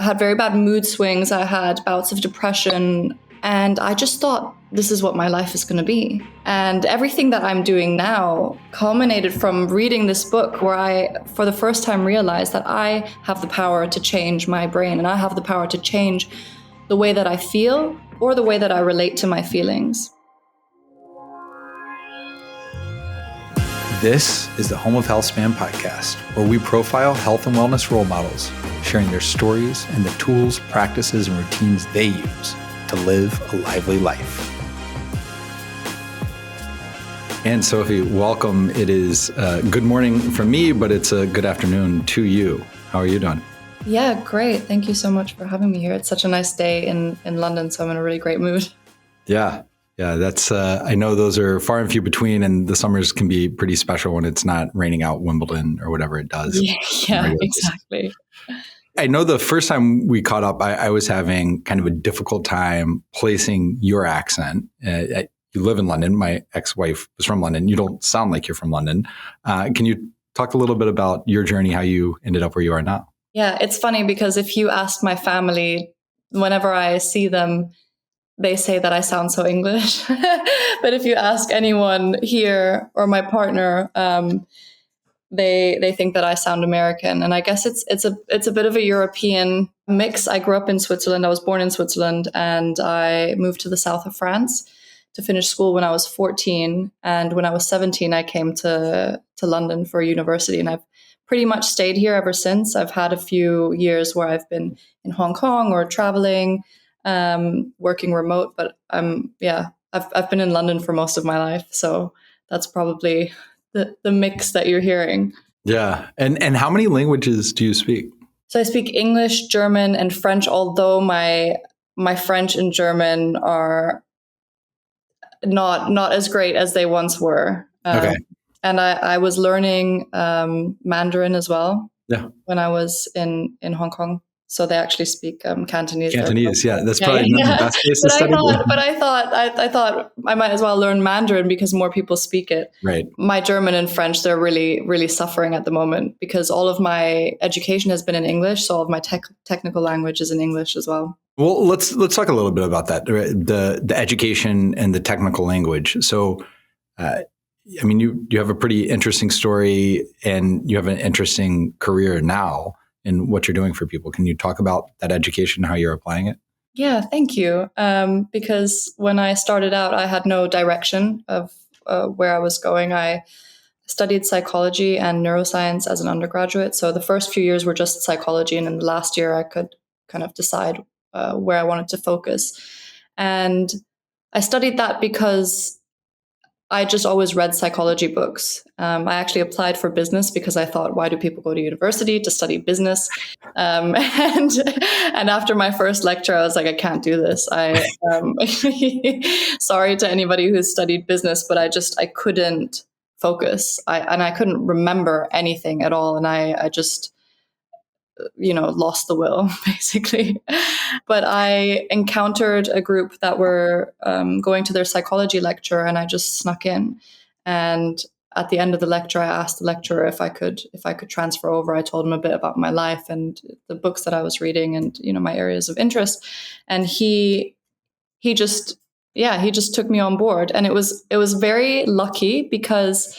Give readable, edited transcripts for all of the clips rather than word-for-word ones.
had very bad mood swings. I had bouts of depression. And I just thought, this is what my life is going to be. And everything that I'm doing now culminated from reading this book where I, for the first time, realized that I have the power to change my brain and I have the power to change the way that I feel or the way that I relate to my feelings. This is the Home of Healthspan podcast, where we profile health and wellness role models, sharing their stories and the tools, practices, and routines they use to live a lively life. Anne-Sophie, welcome. It is good morning from me, but it's a good afternoon to you. How are you doing? Yeah, great. Thank you so much for having me here. It's such a nice day in London, so I'm in a really great mood. Yeah, that's, I know those are far and few between, and the summers can be pretty special when it's not raining out Wimbledon or whatever it does. Yeah, exactly. I know the first time we caught up, I was having kind of a difficult time placing your accent. You live in London. My ex-wife was from London. You don't sound like you're from London. Can you talk a little bit about your journey, how you ended up where you are now? Yeah, it's funny because if you ask my family, whenever I see them, they say that I sound so English. But if you ask anyone here or my partner, they think that I sound American. And I guess it's a bit of a European mix. I grew up in Switzerland. I was born in Switzerland, and I moved to the south of France to finish school when I was 14. And when I was 17, I came to London for university, and I've pretty much stayed here ever since. I've had a few years where I've been in Hong Kong or traveling, working remote, but I've been in London for most of my life. So that's probably the mix that you're hearing. Yeah. And how many languages do you speak? So I speak English, German, and French, although my French and German are not as great as they once were. Okay. And I was learning Mandarin as well. Yeah. When I was in Hong Kong. So they actually speak Cantonese. Cantonese, yeah. That's probably not the best place to study. But I thought I might as well learn Mandarin because more people speak it. Right. My German and French, they're really, really suffering at the moment because all of my education has been in English. So all of my technical language is in English as well. Well, let's talk a little bit about that, the education and the technical language. So, I mean, you have a pretty interesting story and you have an interesting career now in what you're doing for people. Can you talk about that education, how you're applying it? Yeah, thank you. Because when I started out, I had no direction of where I was going. I studied psychology and neuroscience as an undergraduate. So the first few years were just psychology. And in the last year, I could kind of decide where I wanted to focus. And I studied that because I just always read psychology books. I actually applied for business because I thought, why do people go to university to study business? And after my first lecture, I was like, I can't do this. Sorry to anybody who's studied business, but I couldn't focus. I couldn't remember anything at all. And I just, lost the will, basically. But I encountered a group that were going to their psychology lecture, and I just snuck in. And at the end of the lecture, I asked the lecturer if I could transfer over. I told him a bit about my life and the books that I was reading and, my areas of interest. And he just took me on board. And it was very lucky because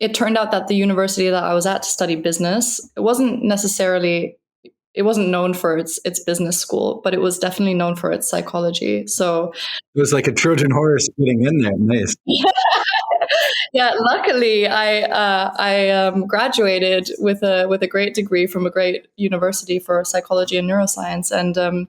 it turned out that the university that I was at to study business, it wasn't known for its business school, but it was definitely known for its psychology. So it was like a Trojan horse getting in there. Nice. Yeah, luckily I graduated with a great degree from a great university for psychology and neuroscience. And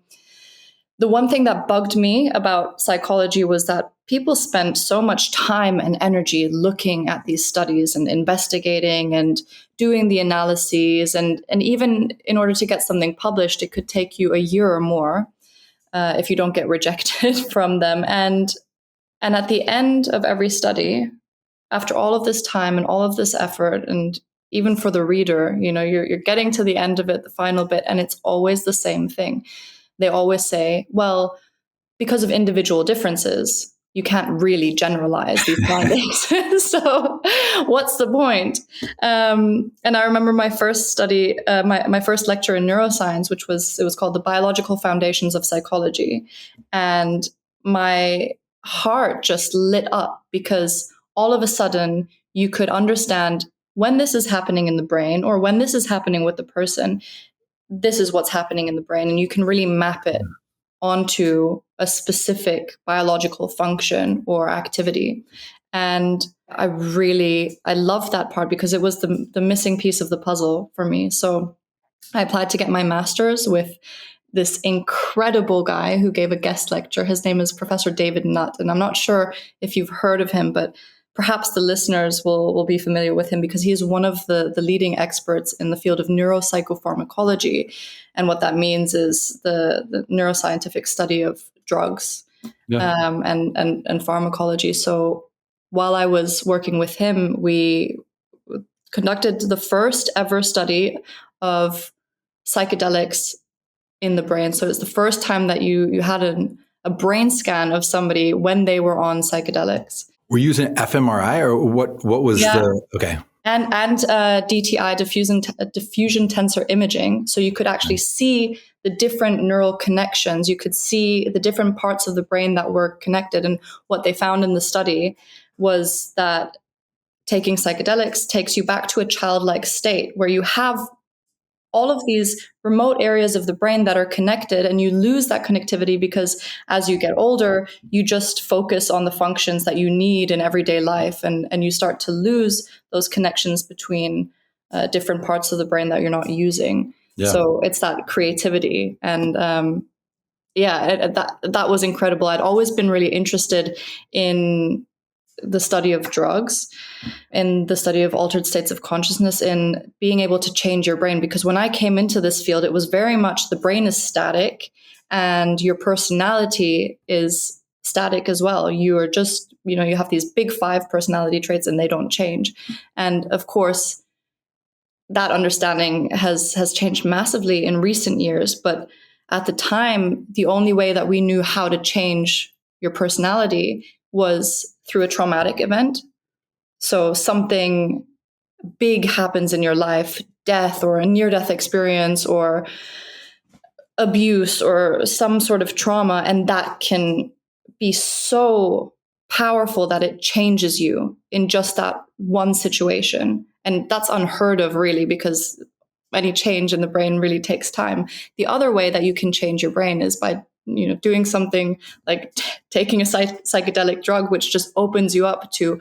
the one thing that bugged me about psychology was that people spent so much time and energy looking at these studies and investigating and doing the analyses. And even in order to get something published, it could take you a year or more if you don't get rejected from them. And at the end of every study, after all of this time and all of this effort, and even for the reader, you're getting to the end of it, the final bit, and it's always the same thing. They always say, well, because of individual differences, you can't really generalize these findings. So what's the point? And I remember my first study, my first lecture in neuroscience, it was called The Biological Foundations of Psychology. And my heart just lit up because all of a sudden you could understand when this is happening in the brain or when this is happening with the person, this is what's happening in the brain. And you can really map it onto a specific biological function or activity. And I love that part because it was the missing piece of the puzzle for me. So I applied to get my master's with this incredible guy who gave a guest lecture. His name is Professor David Nutt. And I'm not sure if you've heard of him, but perhaps the listeners will be familiar with him because he's one of the leading experts in the field of neuropsychopharmacology. And what that means is the neuroscientific study of drugs and pharmacology. So while I was working with him, we conducted the first ever study of psychedelics in the brain. So it's the first time that you had a brain scan of somebody when they were on psychedelics. Were you using fMRI or what was okay. And DTI, diffusion tensor imaging. So you could actually see the different neural connections. You could see the different parts of the brain that were connected. And what they found in the study was that taking psychedelics takes you back to a childlike state where you have all of these remote areas of the brain that are connected, and you lose that connectivity because as you get older, you just focus on the functions that you need in everyday life, and you start to lose those connections between different parts of the brain that you're not using. Yeah. So it's that creativity. And that was incredible. I'd always been really interested in the study of drugs, in the study of altered states of consciousness, in being able to change your brain. Because when I came into this field, it was very much the brain is static and your personality is static as well. You are just, you have these big 5 personality traits and they don't change. And of course, that understanding has changed massively in recent years. But at the time, the only way that we knew how to change your personality was through a traumatic event. So something big happens in your life, death or a near-death experience or abuse or some sort of trauma, and that can be so powerful that it changes you in just that one situation. And that's unheard of, really, because any change in the brain really takes time. The other way that you can change your brain is by doing something like taking a psychedelic drug, which just opens you up to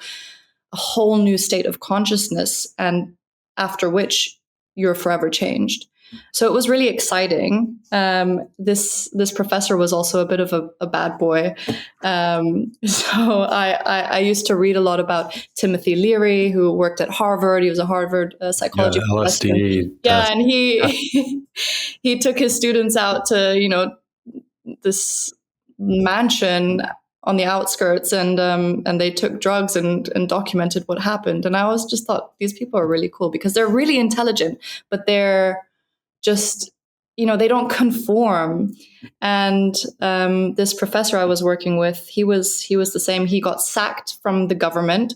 a whole new state of consciousness, and after which you're forever changed. So it was really exciting. This professor was also a bit of a bad boy. So I used to read a lot about Timothy Leary, who worked at Harvard. He was a Harvard psychology professor. Yeah, and he took his students out to this mansion on the outskirts, and they took drugs and documented what happened. And I always just thought these people are really cool because they're really intelligent, but they're just, they don't conform. And this professor I was working with, he was the same. He got sacked from the government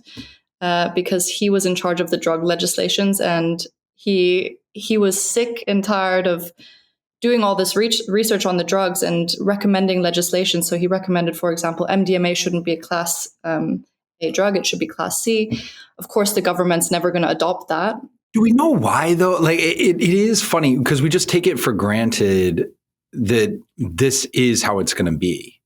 because he was in charge of the drug legislations, and he was sick and tired of doing all this research on the drugs and recommending legislation. So he recommended, for example, MDMA shouldn't be a class A drug. It should be class C. Of course, the government's never going to adopt that. Do we know why, though? Like, it is funny because we just take it for granted that this is how it's going to be.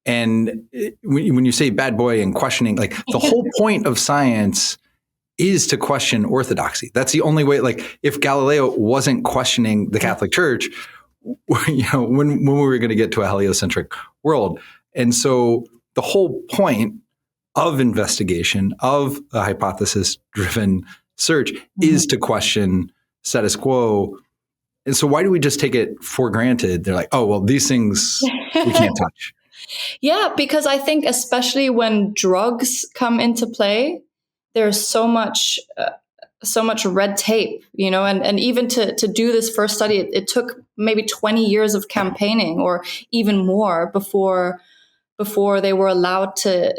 And when you say bad boy and questioning, like the whole point of science is to question orthodoxy. That's the only way. Like, if Galileo wasn't questioning the Catholic Church, when we were going to get to a heliocentric world. And so the whole point of investigation, of a hypothesis-driven search, is to question status quo. And so why do we just take it for granted? They're like, oh, well, these things we can't touch. Yeah, because I think especially when drugs come into play, there's so much red tape, and even to do this first study, it took maybe 20 years of campaigning or even more before before they were allowed to,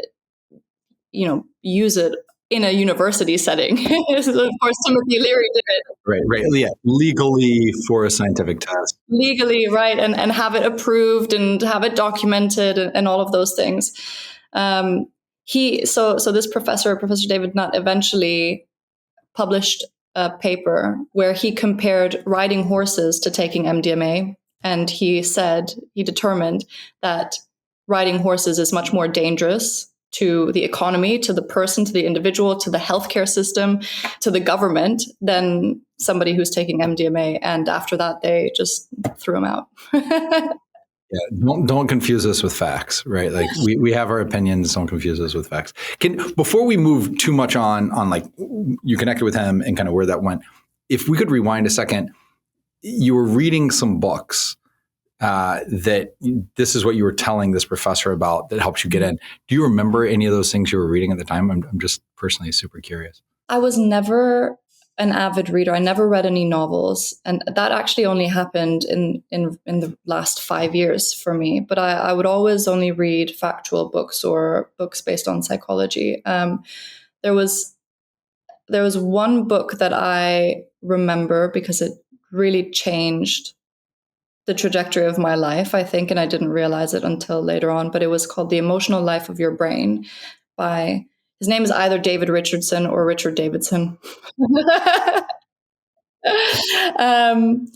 use it in a university setting. So of course, Timothy Leary did it. Right. Yeah. Legally for a scientific test. Legally, right. And have it approved and have it documented and all of those things. So this Professor David Nutt, eventually published a paper where he compared riding horses to taking MDMA. And he determined that riding horses is much more dangerous to the economy, to the person, to the individual, to the healthcare system, to the government than somebody who's taking MDMA. And after that, they just threw him out. Yeah, don't confuse us with facts, right? Like we have our opinions. Don't confuse us with facts. Before we move too much on like you connected with him and kind of where that went, if we could rewind a second, you were reading some books that this is what you were telling this professor about that helps you get in. Do you remember any of those things you were reading at the time? I'm just personally super curious. I was never an avid reader. I never read any novels. And that actually only happened in the last 5 years for me. But I would always only read factual books or books based on psychology. There was one book that I remember because it really changed the trajectory of my life, I think, and I didn't realize it until later on, but it was called The Emotional Life of Your Brain by, his name is either David Richardson or Richard Davidson. And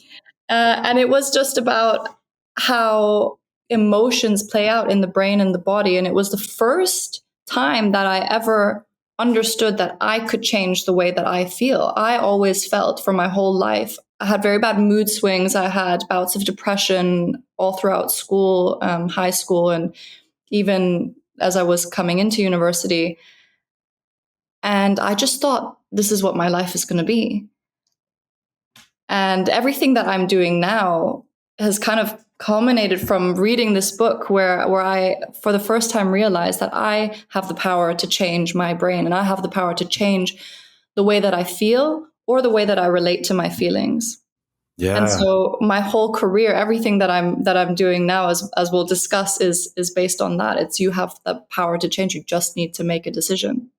it was just about how emotions play out in the brain and the body. And it was the first time that I ever understood that I could change the way that I feel. I always felt for my whole life, I had very bad mood swings. I had bouts of depression all throughout school, high school, and even as I was coming into university. And I just thought, this is what my life is going to be. And everything that I'm doing now has kind of culminated from reading this book where I, for the first time, realized that I have the power to change my brain, and I have the power to change the way that I feel or the way that I relate to my feelings. Yeah. And so my whole career, everything that I'm doing now, as we'll discuss, is based on that. It's, you have the power to change. You just need to make a decision.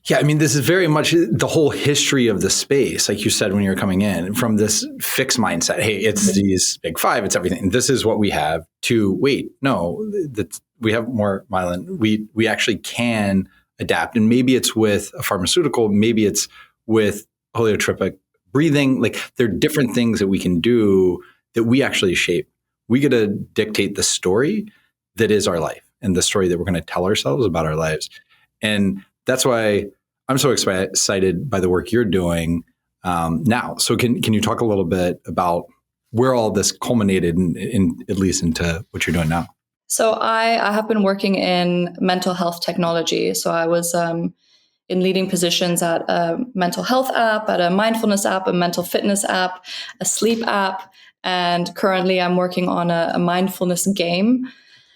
Yeah, I mean, this is very much the whole history of the space, like you said when you were coming in, from this fixed mindset. Hey, it's these big five, it's everything. This is what we have. To wait, no, we have more myelin. We actually can adapt, and maybe it's with a pharmaceutical, maybe it's with holotropic breathing. Like, there are different things that we can do that we actually shape. We get to dictate the story that is our life and the story that we're going to tell ourselves about our lives. And that's why I'm so excited by the work you're doing now. So can you talk a little bit about where all this culminated in at least into what you're doing now? So I have been working in mental health technology. So I was in leading positions at a mental health app, at a mindfulness app, a mental fitness app, a sleep app, and currently I'm working on a mindfulness game.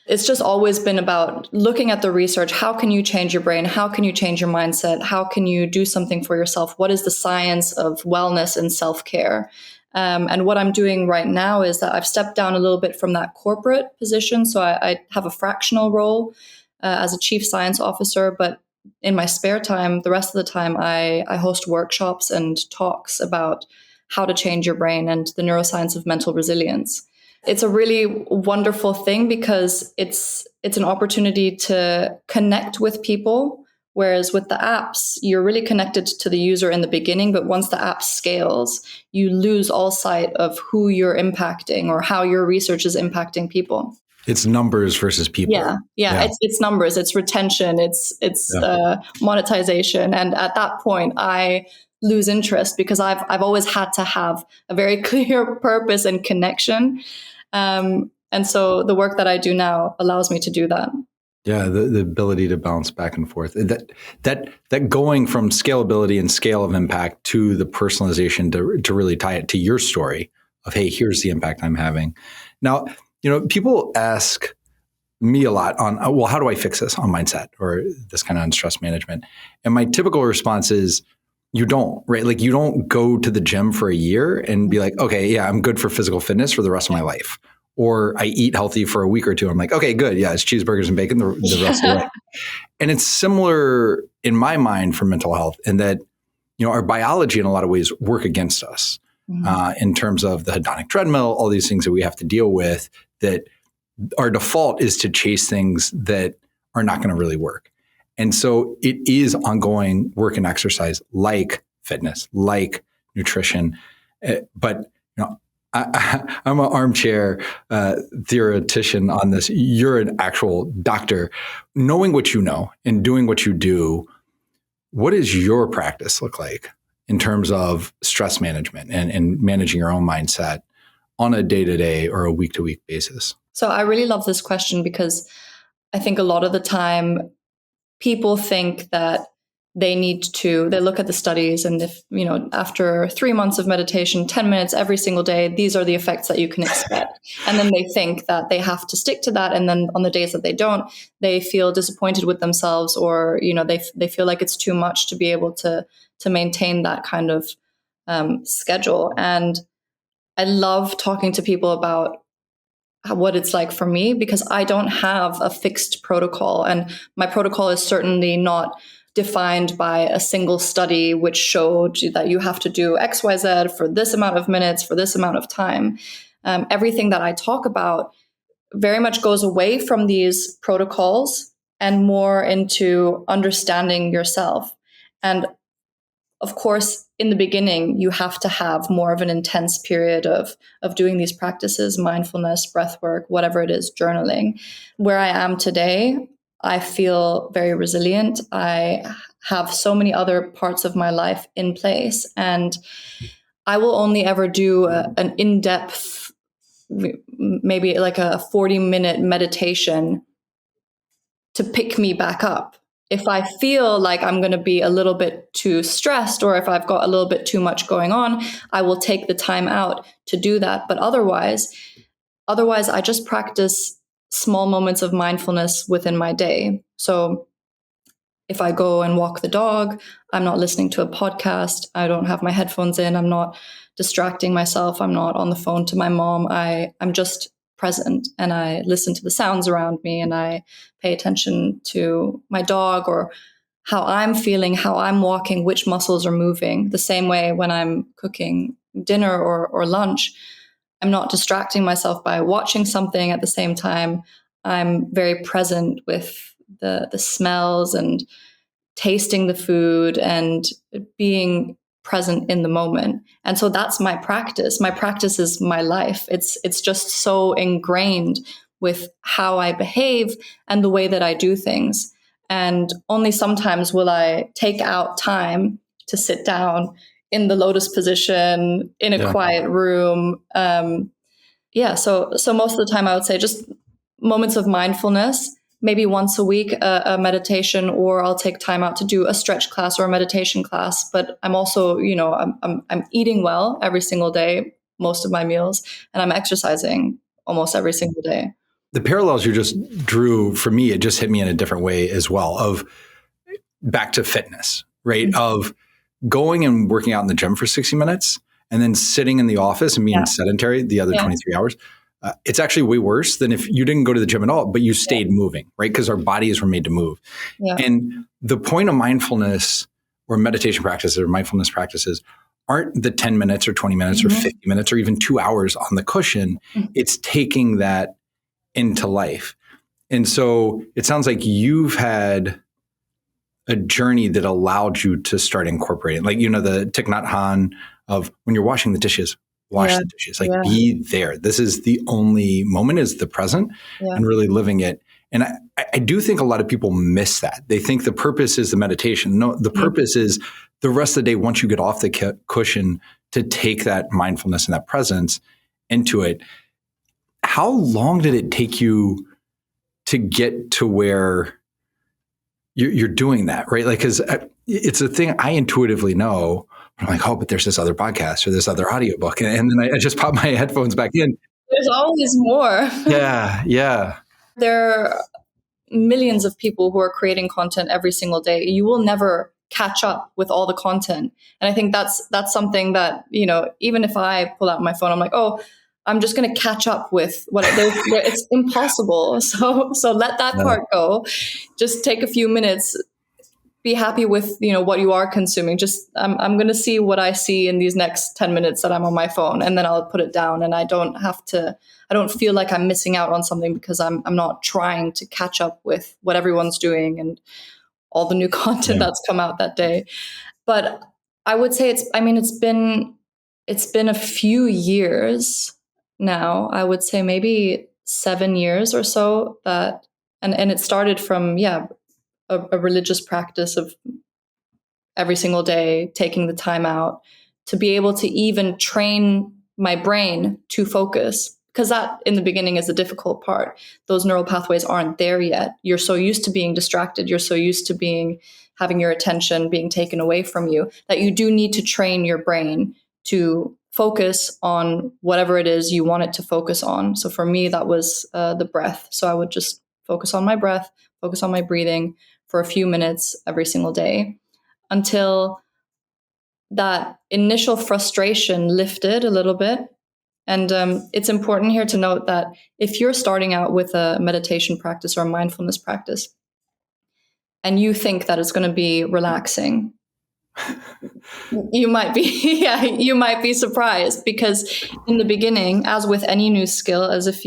It's just always been about looking at the research. How can you change your brain? How can you change your mindset? How can you do something for yourself? What is the science of wellness and self-care? And what I'm doing right now is that I've stepped down a little bit from that corporate position. So I have a fractional role as a chief science officer, but in my spare time, the rest of the time, I host workshops and talks about how to change your brain and the neuroscience of mental resilience. It's a really wonderful thing because it's an opportunity to connect with people, whereas with the apps, you're really connected to the user in the beginning, but once the app scales, you lose all sight of who you're impacting or how your research is impacting people. It's numbers versus people. Yeah. It's numbers, it's retention, it's monetization. And at that point, I lose interest because I've always had to have a very clear purpose and connection. And so the work that I do now allows me to do that. Yeah, the ability to bounce back and forth. That going from scalability and scale of impact to the personalization to really tie it to your story of, hey, here's the impact I'm having. Now, people ask me a lot on, well, how do I fix this on mindset or this kind of on stress management? And my typical response is, you don't, right? Like, you don't go to the gym for a year and be like, okay, yeah, I'm good for physical fitness for the rest of my life. or I eat healthy for a week or two. I'm like, okay, good. Yeah, it's cheeseburgers and bacon the rest of the way. And it's similar in my mind for mental health in that, our biology in a lot of ways work against us in terms of the hedonic treadmill, all these things that we have to deal with, that our default is to chase things that are not going to really work. And so it is ongoing work and exercise like fitness, like nutrition. But, I'm an armchair theoretician on this. You're an actual doctor. Knowing what you know and doing what you do, what does your practice look like in terms of stress management and managing your own mindset on a day-to-day or a week-to-week basis? So I really love this question because I think a lot of the time people think that they look at the studies, and if, after 3 months of meditation, 10 minutes every single day, these are the effects that you can expect. And then they think that they have to stick to that. And then on the days that they don't, they feel disappointed with themselves, or, they feel like it's too much to be able to maintain that kind of schedule. And I love talking to people about what it's like for me, because I don't have a fixed protocol, and my protocol is certainly not defined by a single study which showed that you have to do XYZ for this amount of minutes for this amount of time. Everything that I talk about very much goes away from these protocols and more into understanding yourself. And of course, in the beginning, you have to have more of an intense period of doing these practices, mindfulness, breath work, whatever it is, journaling. Where I am today, I feel very resilient. I have so many other parts of my life in place, and I will only ever do an in-depth, maybe like a 40-minute meditation to pick me back up. If I feel like I'm going to be a little bit too stressed, or if I've got a little bit too much going on, I will take the time out to do that. But otherwise, I just practice small moments of mindfulness within my day. So if I go and walk the dog, I'm not listening to a podcast. I don't have my headphones in. I'm not distracting myself. I'm not on the phone to my mom. I'm just present, and I listen to the sounds around me, and I pay attention to my dog, or how I'm feeling, how I'm walking, which muscles are moving. The same way when I'm cooking dinner or lunch, I'm not distracting myself by watching something at the same time. I'm very present with the smells and tasting the food and being present in the moment. And so that's my practice. My practice is my life. It's just so ingrained with how I behave and the way that I do things. And only sometimes will I take out time to sit down in the lotus position in a quiet room. So most of the time I would say just moments of mindfulness, maybe once a week, a meditation, or I'll take time out to do a stretch class or a meditation class. But I'm also, I'm eating well every single day, most of my meals, and I'm exercising almost every single day. The parallels you just drew, for me, it just hit me in a different way as well, of back to fitness, right? Mm-hmm. Of going and working out in the gym for 60 minutes and then sitting in the office and being sedentary the other 23 hours. It's actually way worse than if you didn't go to the gym at all, but you stayed moving, right? Because our bodies were made to move. Yeah. And the point of mindfulness or meditation practices or mindfulness practices aren't the 10 minutes or 20 minutes or 50 minutes or even 2 hours on the cushion. It's taking that into life. And so it sounds like you've had a journey that allowed you to start incorporating, like, the Thich Nhat Hanh of when you're washing the dishes, wash the dishes, be there. This is the only moment, is the present, and really living it. And I do think a lot of people miss that. They think the purpose is the meditation. No, the purpose is the rest of the day, once you get off the cushion, to take that mindfulness and that presence into it. How long did it take you to get to where you're doing that, right? Like, because it's a thing I intuitively know. I'm like, but there's this other podcast or this other audiobook. And then I just pop my headphones back in. There's always more. Yeah. There are millions of people who are creating content every single day. You will never catch up with all the content. And I think that's something that, even if I pull out my phone, I'm like, I'm just going to catch up with what it's impossible. So let that part go. Just take a few minutes. Be happy with, what you are consuming. Just I'm going to see what I see in these next 10 minutes that I'm on my phone, and then I'll put it down. And I don't feel like I'm missing out on something because I'm not trying to catch up with what everyone's doing and all the new content that's come out that day. But I would say it's been a few years now. I would say maybe 7 years or so that, and it started from, a religious practice of every single day, taking the time out to be able to even train my brain to focus. Because that in the beginning is the difficult part. Those neural pathways aren't there yet. You're so used to being distracted. You're so used to having your attention being taken away from you that you do need to train your brain to focus on whatever it is you want it to focus on. So for me, that was the breath. So I would just focus on my breath, focus on my breathing for a few minutes every single day until that initial frustration lifted a little bit. And it's important here to note that if you're starting out with a meditation practice or a mindfulness practice, and you think that it's going to be relaxing, you might be surprised, because in the beginning, as with any new skill, as if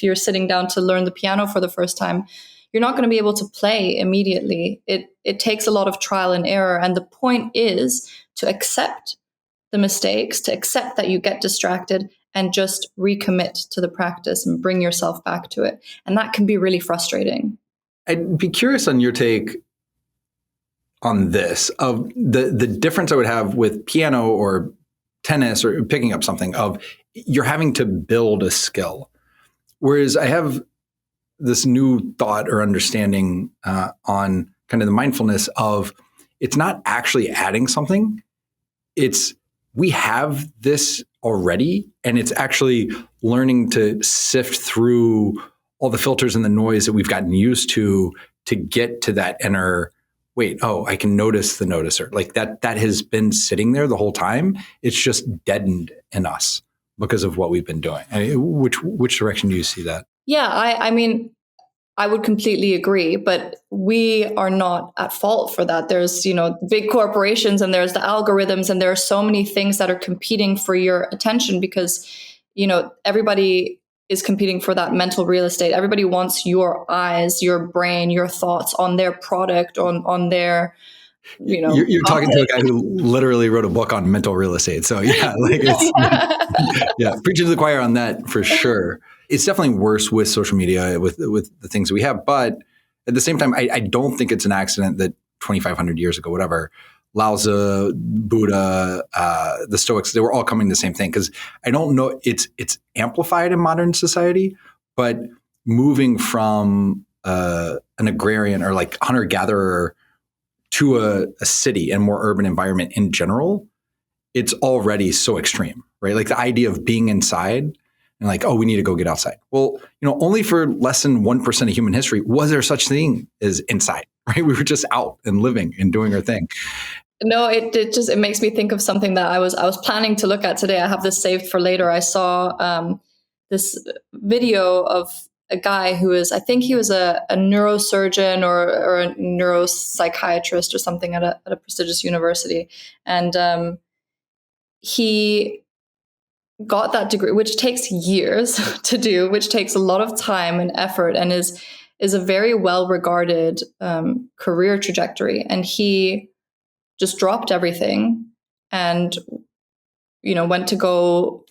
you're sitting down to learn the piano for the first time, you're not going to be able to play immediately. It takes a lot of trial and error. And the point is to accept the mistakes, to accept that you get distracted, and just recommit to the practice and bring yourself back to it. And that can be really frustrating. I'd be curious on your take on this, of the difference I would have with piano or tennis or picking up something, of you're having to build a skill. Whereas I have this new thought or understanding on kind of the mindfulness of, it's not actually adding something. It's, we have this already, and it's actually learning to sift through all the filters and the noise that we've gotten used to get to that inner, wait, oh, I can notice the noticer. Like that has been sitting there the whole time. It's just deadened in us because of what we've been doing. I mean, which direction do you see that? Yeah, I mean, I would completely agree, but we are not at fault for that. There's, big corporations, and there's the algorithms, and there are so many things that are competing for your attention because, everybody is competing for that mental real estate. Everybody wants your eyes, your brain, your thoughts on their product, on their, You're talking to a guy who literally wrote a book on mental real estate. So yeah, preaching to the choir on that for sure. It's definitely worse with social media, with the things that we have. But at the same time, I don't think it's an accident that 2,500 years ago, whatever, Lao Tzu, Buddha, the Stoics, they were all coming to the same thing. Because I don't know, it's amplified in modern society, but moving from an agrarian or like hunter-gatherer to a city and more urban environment in general, it's already so extreme, right? Like the idea of being inside and like, oh, we need to go get outside. Well, only for less than 1% of human history was there such thing as inside, right? We were just out and living and doing our thing. No, it makes me think of something that I was planning to look at today. I have this saved for later. I saw this video of a guy who is, I think he was a neurosurgeon or a neuropsychiatrist or something at a prestigious university. And he got that degree, which takes years to do, which takes a lot of time and effort, and is a very well-regarded career trajectory. And he just dropped everything and, went to go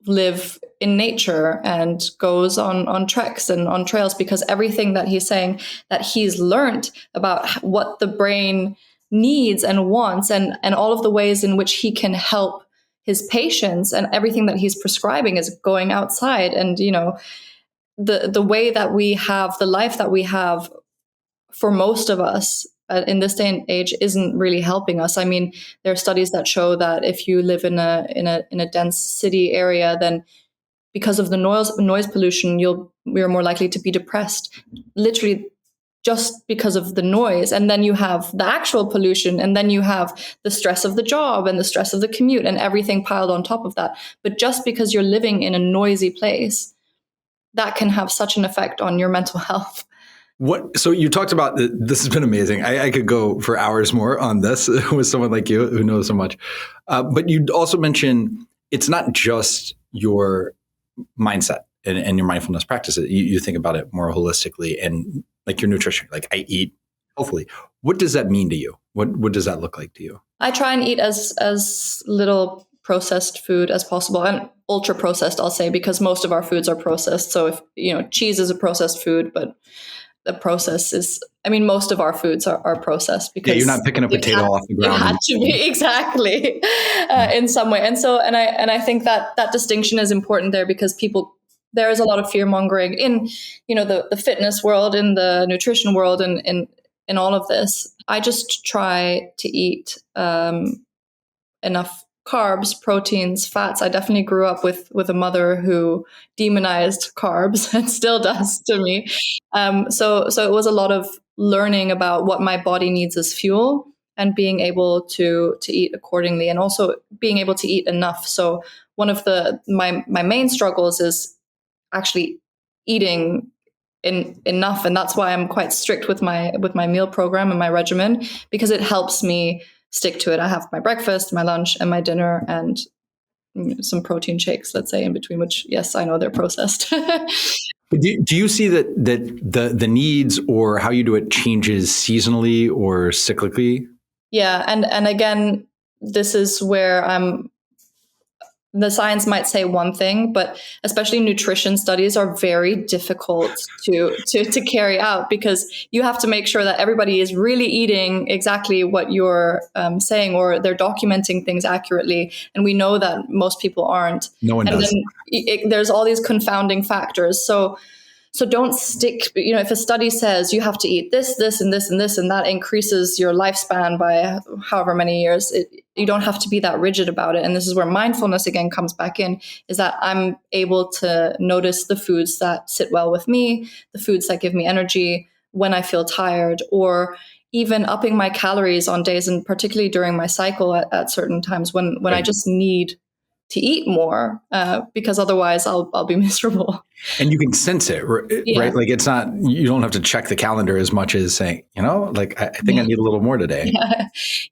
live in nature and goes on treks and on trails, because everything that he's saying that he's learned about what the brain needs and wants, and all of the ways in which he can help his patients, and everything that he's prescribing is going outside. And, the way that we have, the life that we have for most of us in this day and age isn't really helping us. I mean, there are studies that show that if you live in a dense city area, then because of the noise pollution, you're more likely to be depressed. Literally, just because of the noise. And then you have the actual pollution, and then you have the stress of the job and the stress of the commute and everything piled on top of that. But just because you're living in a noisy place, that can have such an effect on your mental health. So you talked about this has been amazing. I could go for hours more on this with someone like you who knows so much. But you also mentioned it's not just your mindset and your mindfulness practices. You think about it more holistically, and like your nutrition, like I eat healthfully. What does that mean to you? What does that look like to you? I try and eat as little processed food as possible, and ultra processed, I'll say, because most of our foods are processed. So if, cheese is a processed food, but the process is, most of our foods are processed because you're not picking a potato off the ground. It had to be exactly in some way. And so, and I think that distinction is important there, because there is a lot of fear mongering in, the fitness world, in the nutrition world, and in all of this. I just try to eat enough carbs, proteins, fats. I definitely grew up with a mother who demonized carbs and still does to me. So it was a lot of learning about what my body needs as fuel, and being able to eat accordingly, and also being able to eat enough. So one of my main struggles is actually eating enough, and that's why I'm quite strict with my meal program and my regimen, because it helps me stick to it. I have my breakfast, my lunch, and my dinner, and some protein shakes, let's say, in between, which, yes, I know they're processed. But do you see that the needs or how you do it changes seasonally or cyclically? Yeah. And again, this is where the science might say one thing, but especially nutrition studies are very difficult to carry out, because you have to make sure that everybody is really eating exactly what you're saying, or they're documenting things accurately. And we know that most people aren't. No one does. Then there's all these confounding factors. So don't stick, if a study says you have to eat this, this, and this, and this, and that increases your lifespan by however many years, you don't have to be that rigid about it. And this is where mindfulness again comes back in, is that I'm able to notice the foods that sit well with me, the foods that give me energy when I feel tired, or even upping my calories on days, and particularly during my cycle at certain times when Right. I just need to eat more, because otherwise I'll be miserable. And you can sense it, right? Yeah. Like it's not, you don't have to check the calendar as much as saying, I think I need a little more today.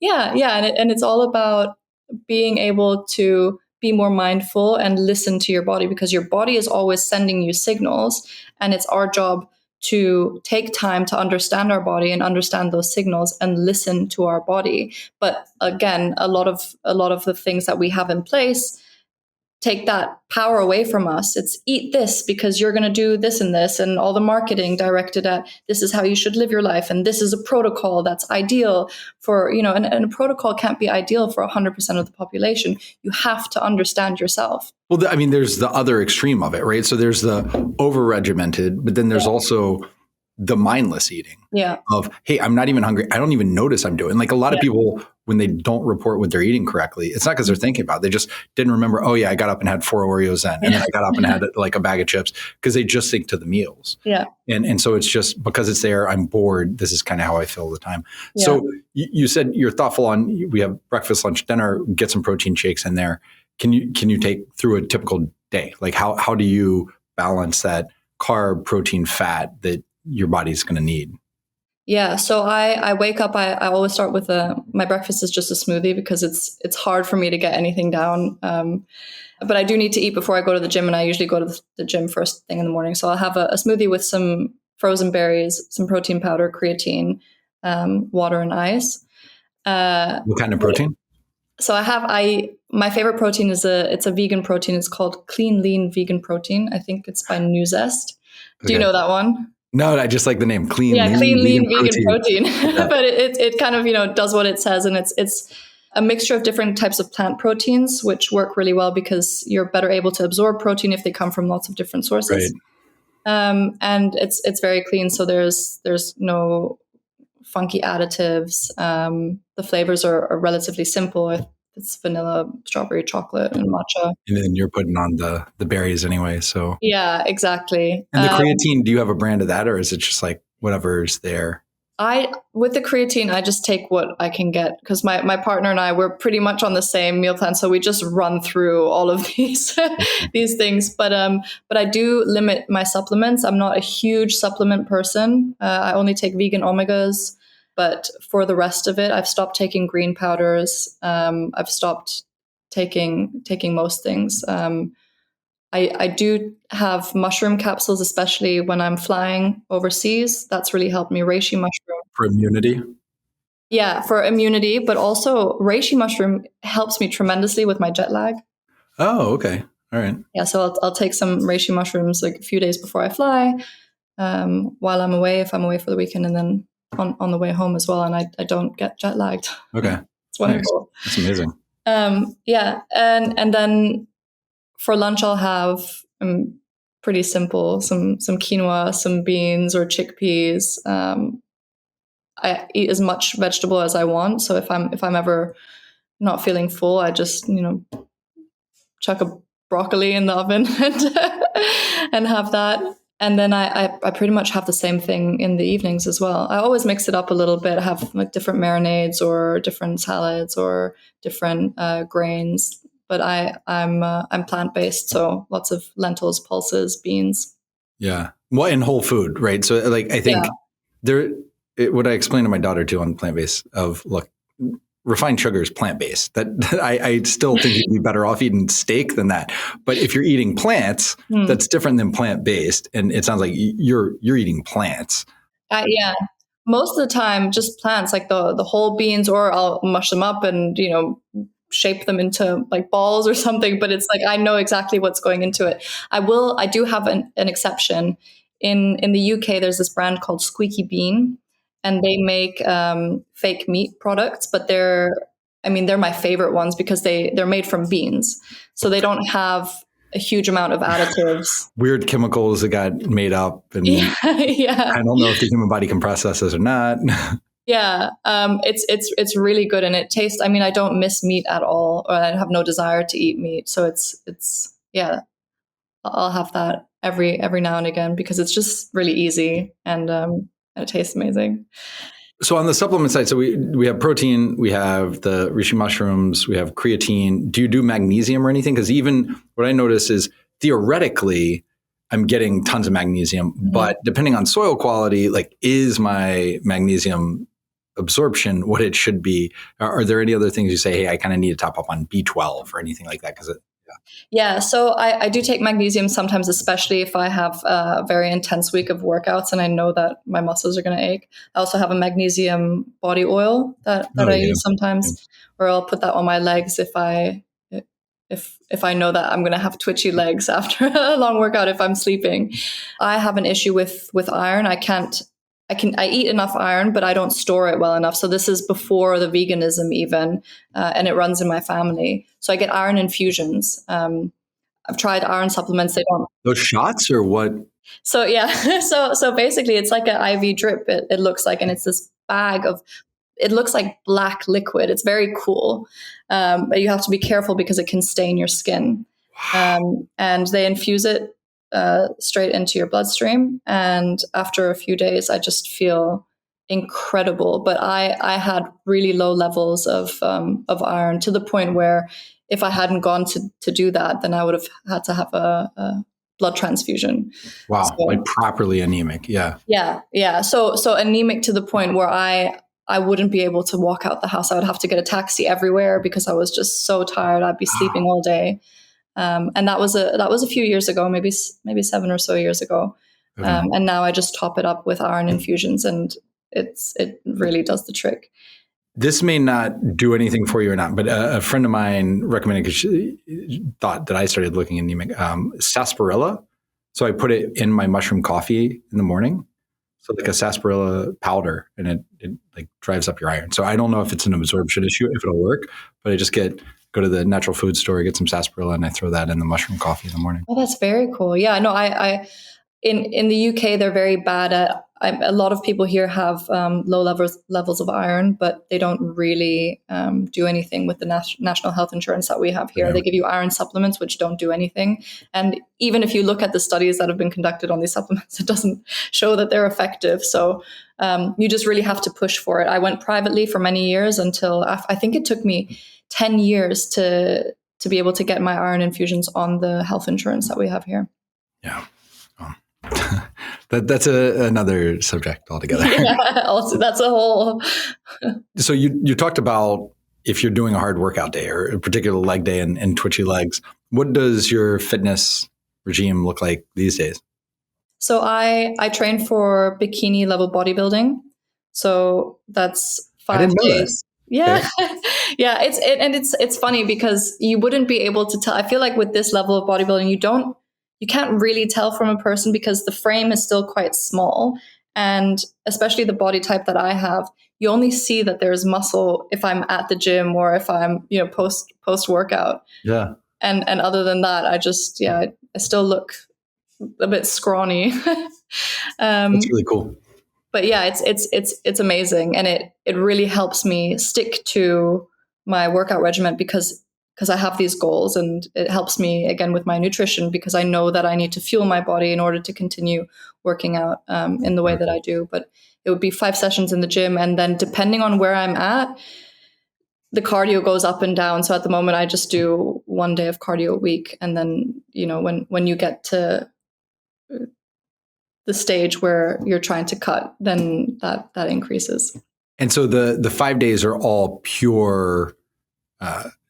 Yeah. And it's all about being able to be more mindful and listen to your body, because your body is always sending you signals, and it's our job to take time to understand our body and understand those signals and listen to our body. But again, a lot of the things that we have in place take that power away from us. It's eat this because you're going to do this and this, and all the marketing directed at this is how you should live your life, and this is a protocol that's ideal for, and a protocol can't be ideal for 100% of the population. You have to understand yourself. Well, there's the other extreme of it, right? So there's the over-regimented, but then there's also the mindless eating of, hey, I'm not even hungry. I don't even notice I'm doing. Like a lot of people, when they don't report what they're eating correctly, it's not because they're thinking about it. They just didn't remember, oh yeah, I got up and had 4 Oreos then. And then I got up and had like a bag of chips, because they just think to the meals. Yeah. And so it's just because it's there, I'm bored. This is kind of how I feel all the time. Yeah. So you said you're thoughtful on, we have breakfast, lunch, dinner, get some protein shakes in there. Can you take through a typical day? Like how do you balance that carb, protein, fat that your body's going to need? Yeah. So I wake up, I always start with my breakfast is just a smoothie, because it's hard for me to get anything down. But I do need to eat before I go to the gym, and I usually go to the gym first thing in the morning. So I'll have a smoothie with some frozen berries, some protein powder, creatine, water, and ice. What kind of protein? So my favorite protein is it's a vegan protein. It's called Clean Lean Vegan Protein. I think it's by Nuzest. Do you know that one? No, I just like the name. Clean Lean Vegan Protein. But it kind of, does what it says. And it's a mixture of different types of plant proteins, which work really well because you're better able to absorb protein if they come from lots of different sources. Right. And it's very clean. So there's no funky additives. The flavors are relatively simple. It's vanilla, strawberry, chocolate, and matcha. And then you're putting on the berries anyway. So yeah, exactly. And the creatine, do you have a brand of that, or is it just like whatever's there? With the creatine, I just take what I can get because my partner and I, we're pretty much on the same meal plan. So we just run through all of these, these things. But I do limit my supplements. I'm not a huge supplement person. I only take vegan omegas, but for the rest of it, I've stopped taking green powders. I've stopped taking most things. I do have mushroom capsules, especially when I'm flying overseas. That's really helped me. Reishi mushroom. For immunity? Yeah, for immunity, but also reishi mushroom helps me tremendously with my jet lag. Oh, okay. All right. Yeah, so I'll take some reishi mushrooms like a few days before I fly, while I'm away, if I'm away for the weekend, and then on the way home as well, and I don't get jet lagged. Okay. It's wonderful. Nice. That's amazing. Yeah, and then for lunch, I'll have pretty simple, some quinoa, some beans or chickpeas. I eat as much vegetable as I want. So if I'm ever not feeling full, I just chuck a broccoli in the oven and have that. And then I pretty much have the same thing in the evenings as well. I always mix it up a little bit, have like different marinades or different salads or different grains. But I'm plant-based, so lots of lentils, pulses, beans. Yeah. Well, and whole food, right? So like, I think what I explain to my daughter too on plant-based of, look, refined sugar is plant-based. That I still think you'd be better off eating steak than that. But if you're eating plants, that's different than plant-based. And it sounds like you're eating plants. Yeah. Most of the time, just plants, like the whole beans, or I'll mush them up and, shape them into like balls or something. But it's like, I know exactly what's going into it. I do have an exception. In the UK, there's this brand called Squeaky Bean, and they make fake meat products, but they're my favorite ones because they're made from beans. So they don't have a huge amount of additives. Weird chemicals that got made up. And yeah. I don't know if the human body can process this or not. Yeah. It's really good. And it tastes, I don't miss meat at all, or I have no desire to eat meat. So it's I'll have that every now and again because it's just really easy and it tastes amazing. So on the supplement side, so we have protein, we have the reishi mushrooms, we have creatine. Do you do magnesium or anything? Because even what I notice is theoretically, I'm getting tons of magnesium, but depending on soil quality, like is my magnesium absorption what it should be? Are there any other things you say, hey, I kind of need to top up on B12 or anything like that? Yeah, so I do take magnesium sometimes, especially if I have a very intense week of workouts and I know that my muscles are going to ache. I also have a magnesium body oil that I use sometimes, or I'll put that on my legs if I know that I'm going to have twitchy legs after a long workout if I'm sleeping. I have an issue with iron. I eat enough iron, but I don't store it well enough. So this is before the veganism even, and it runs in my family. So I get iron infusions. I've tried iron supplements. They don't. Those shots or what? So yeah, so basically it's like an IV drip. It looks like, and it's this bag of. It looks like black liquid. It's very cool, but you have to be careful because it can stain your skin. And they infuse it straight into your bloodstream. And after a few days, I just feel incredible. But I had really low levels of iron to the point where if I hadn't gone to do that, then I would have had to have a blood transfusion. Wow, so, like properly anemic. Yeah. Yeah. So anemic to the point where I wouldn't be able to walk out the house. I would have to get a taxi everywhere because I was just so tired. I'd be sleeping all day. And that was a few years ago, maybe 7 or so years ago. Okay. And now I just top it up with iron infusions, and it really does the trick. This may not do anything for you or not, but a friend of mine recommended, because she thought that I started looking anemic, sarsaparilla. So I put it in my mushroom coffee in the morning. So like a sarsaparilla powder, and it like drives up your iron. So I don't know if it's an absorption issue, if it'll work, but I just go to the natural food store, get some sarsaparilla, and I throw that in the mushroom coffee in the morning. Oh, that's very cool. Yeah, no, I in the UK, they're very bad at a lot of people here have low levels of iron, but they don't really do anything with the national health insurance that we have here. They give you iron supplements, which don't do anything. And even if you look at the studies that have been conducted on these supplements, it doesn't show that they're effective. So you just really have to push for it. I went privately for many years until I think it took me 10 years to be able to get my iron infusions on the health insurance that we have here. Yeah. That's another subject altogether. Yeah, also, that's a whole. So you talked about if you're doing a hard workout day or a particular leg day and twitchy legs, what does your fitness regime look like these days? So I train for bikini level bodybuilding. So that's 5 days. Yeah. Yeah. It's funny because you wouldn't be able to tell. I feel like with this level of bodybuilding, you can't really tell from a person because the frame is still quite small. And especially the body type that I have, you only see that there's muscle if I'm at the gym or if I'm, post workout. Yeah. And other than that, I still look a bit scrawny. That's really cool. But yeah, it's amazing. And it really helps me stick to my workout regimen because I have these goals, and it helps me again with my nutrition because I know that I need to fuel my body in order to continue working out in the way that I do. But it would be 5 sessions in the gym. And then depending on where I'm at, the cardio goes up and down. So at the moment, I just do 1 day of cardio a week. And then, when you get to the stage where you're trying to cut, then that increases. And so the 5 days are all pure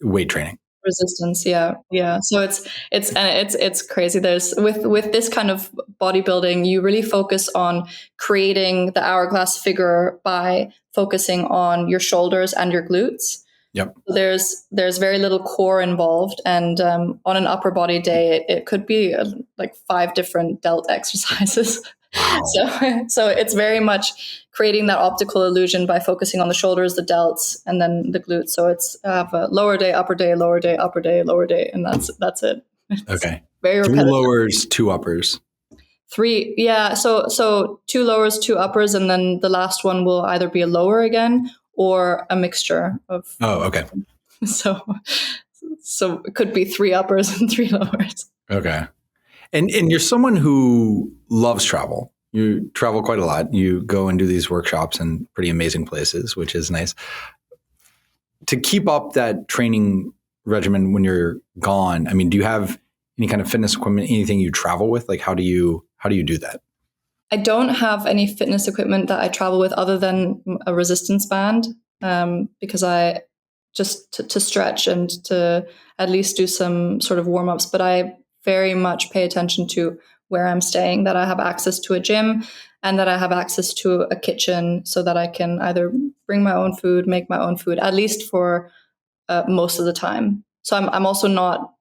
weight training. Resistance. Yeah. So it's crazy. There's with this kind of bodybuilding, you really focus on creating the hourglass figure by focusing on your shoulders and your glutes. Yep. There's very little core involved, and on an upper body day, it could be like 5 different delt exercises. Wow. So it's very much creating that optical illusion by focusing on the shoulders, the delts, and then the glutes. So it's a lower day, upper day, lower day, upper day, lower day, and that's it. Okay. Very repetitive. 3 lowers, 2 uppers. 3, yeah. So 2 lowers, 2 uppers, and then the last one will either be a lower again or a mixture of. Oh, okay. So it could be 3 uppers and 3 lowers. Okay. And you're someone who loves travel. You travel quite a lot. You go and do these workshops in pretty amazing places, which is nice. To keep up that training regimen when you're gone, I mean, do you have any kind of fitness equipment, anything you travel with? Like, how do you do that? I don't have any fitness equipment that I travel with other than a resistance band, because I just to stretch and to at least do some sort of warm-ups. But I very much pay attention to where I'm staying, that I have access to a gym and that I have access to a kitchen so that I can either bring my own food, make my own food, at least for most of the time. So I'm also not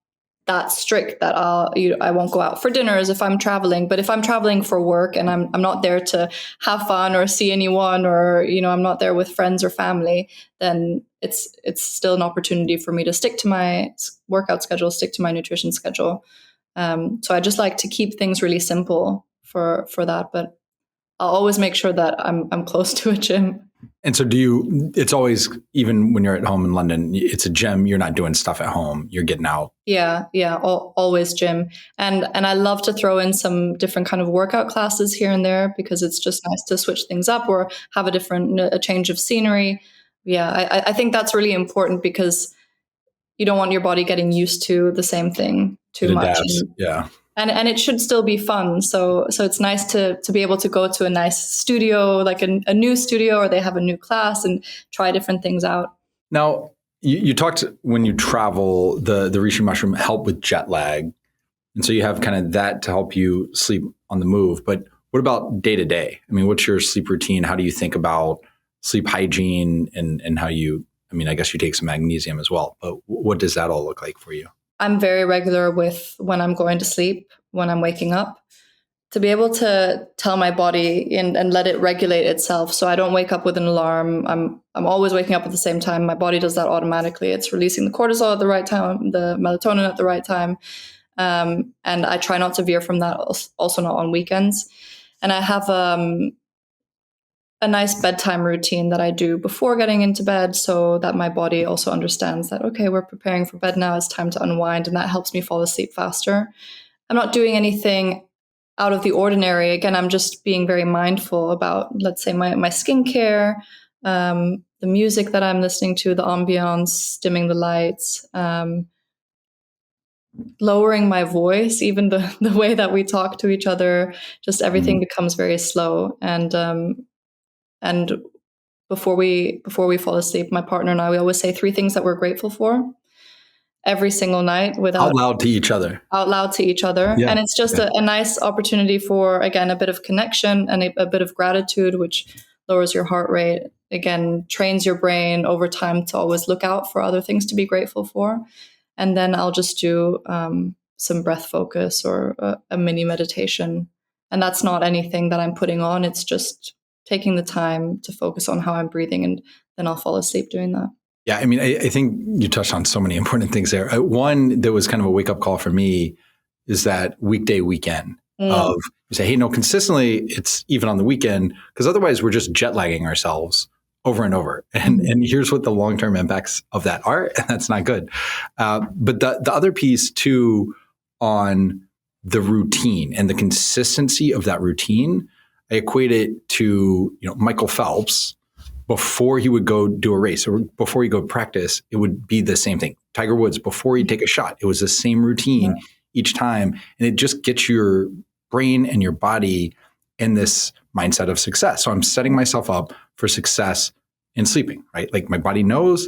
that strict that I won't go out for dinners if I'm traveling. But if I'm traveling for work and I'm not there to have fun or see anyone, or I'm not there with friends or family, then it's still an opportunity for me to stick to my workout schedule, stick to my nutrition schedule. So I just like to keep things really simple for that. But I'll always make sure that I'm close to a gym. And so it's always, even when you're at home in London, it's a gym, you're not doing stuff at home, you're getting out. Yeah. Always gym. And I love to throw in some different kind of workout classes here and there because it's just nice to switch things up or have a change of scenery. Yeah. I think that's really important because you don't want your body getting used to the same thing too much. Yeah. And it should still be fun. So it's nice to be able to go to a nice studio, like a new studio, or they have a new class and try different things out. Now, you talked when you travel, the reishi mushroom help with jet lag. And so you have kind of that to help you sleep on the move. But what about day to day? I mean, what's your sleep routine? How do you think about sleep hygiene and how I guess you take some magnesium as well, but what does that all look like for you? I'm very regular with when I'm going to sleep, when I'm waking up, to be able to tell my body and let it regulate itself. So I don't wake up with an alarm. I'm always waking up at the same time. My body does that automatically. It's releasing the cortisol at the right time, the melatonin at the right time. And I try not to veer from that, also not on weekends. And I have a nice bedtime routine that I do before getting into bed, so that my body also understands that, okay, we're preparing for bed now, it's time to unwind, and that helps me fall asleep faster. I'm not doing anything out of the ordinary. Again, I'm just being very mindful about, let's say, my skincare, the music that I'm listening to, the ambiance, dimming the lights, lowering my voice, even the way that we talk to each other, just everything becomes very slow. And before we fall asleep, my partner and I, we always say 3 things that we're grateful for every single night, without Out loud to each other. Out loud to each other. Yeah. And it's just a nice opportunity for, again, a bit of connection and a bit of gratitude, which lowers your heart rate, again, trains your brain over time to always look out for other things to be grateful for. And then I'll just do some breath focus or a mini meditation. And that's not anything that I'm putting on. It's just taking the time to focus on how I'm breathing, and then I'll fall asleep doing that. Yeah, I mean, I think you touched on so many important things there. One that was kind of a wake up call for me is that weekday weekend of you say, hey, no, consistently it's even on the weekend, because otherwise we're just jet lagging ourselves over and over. And here's what the long term impacts of that are, and that's not good. But the other piece too on the routine and the consistency of that routine, I equate it to Michael Phelps. Before he would go do a race or before he go practice, it would be the same thing. Tiger Woods, before he'd take a shot, it was the same routine each time. And it just gets your brain and your body in this mindset of success. So I'm setting myself up for success in sleeping, right? Like my body knows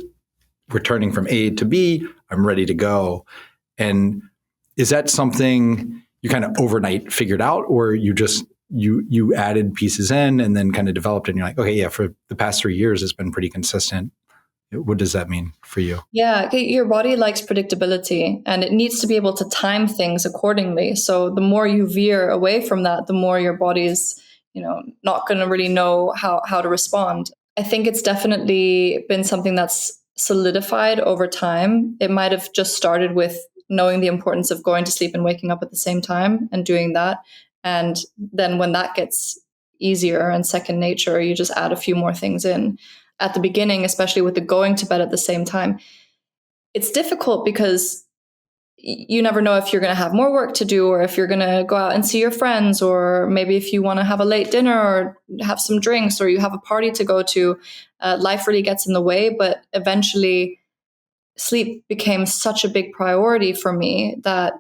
we're turning from A to B, I'm ready to go. And is that something you kind of overnight figured out, or you just you added pieces in and then kind of developed it, and you're like, okay, yeah, for the past 3 years, it's been pretty consistent. What does that mean for you? Yeah, your body likes predictability, and it needs to be able to time things accordingly. So the more you veer away from that, the more your body's, not going to really know how to respond. I think it's definitely been something that's solidified over time. It might have just started with knowing the importance of going to sleep and waking up at the same time and doing that. And then when that gets easier and second nature, you just add a few more things in. At the beginning, especially with the going to bed at the same time, it's difficult because you never know if you're going to have more work to do, or if you're going to go out and see your friends, or maybe if you want to have a late dinner or have some drinks, or you have a party to go to. Life really gets in the way, but eventually sleep became such a big priority for me that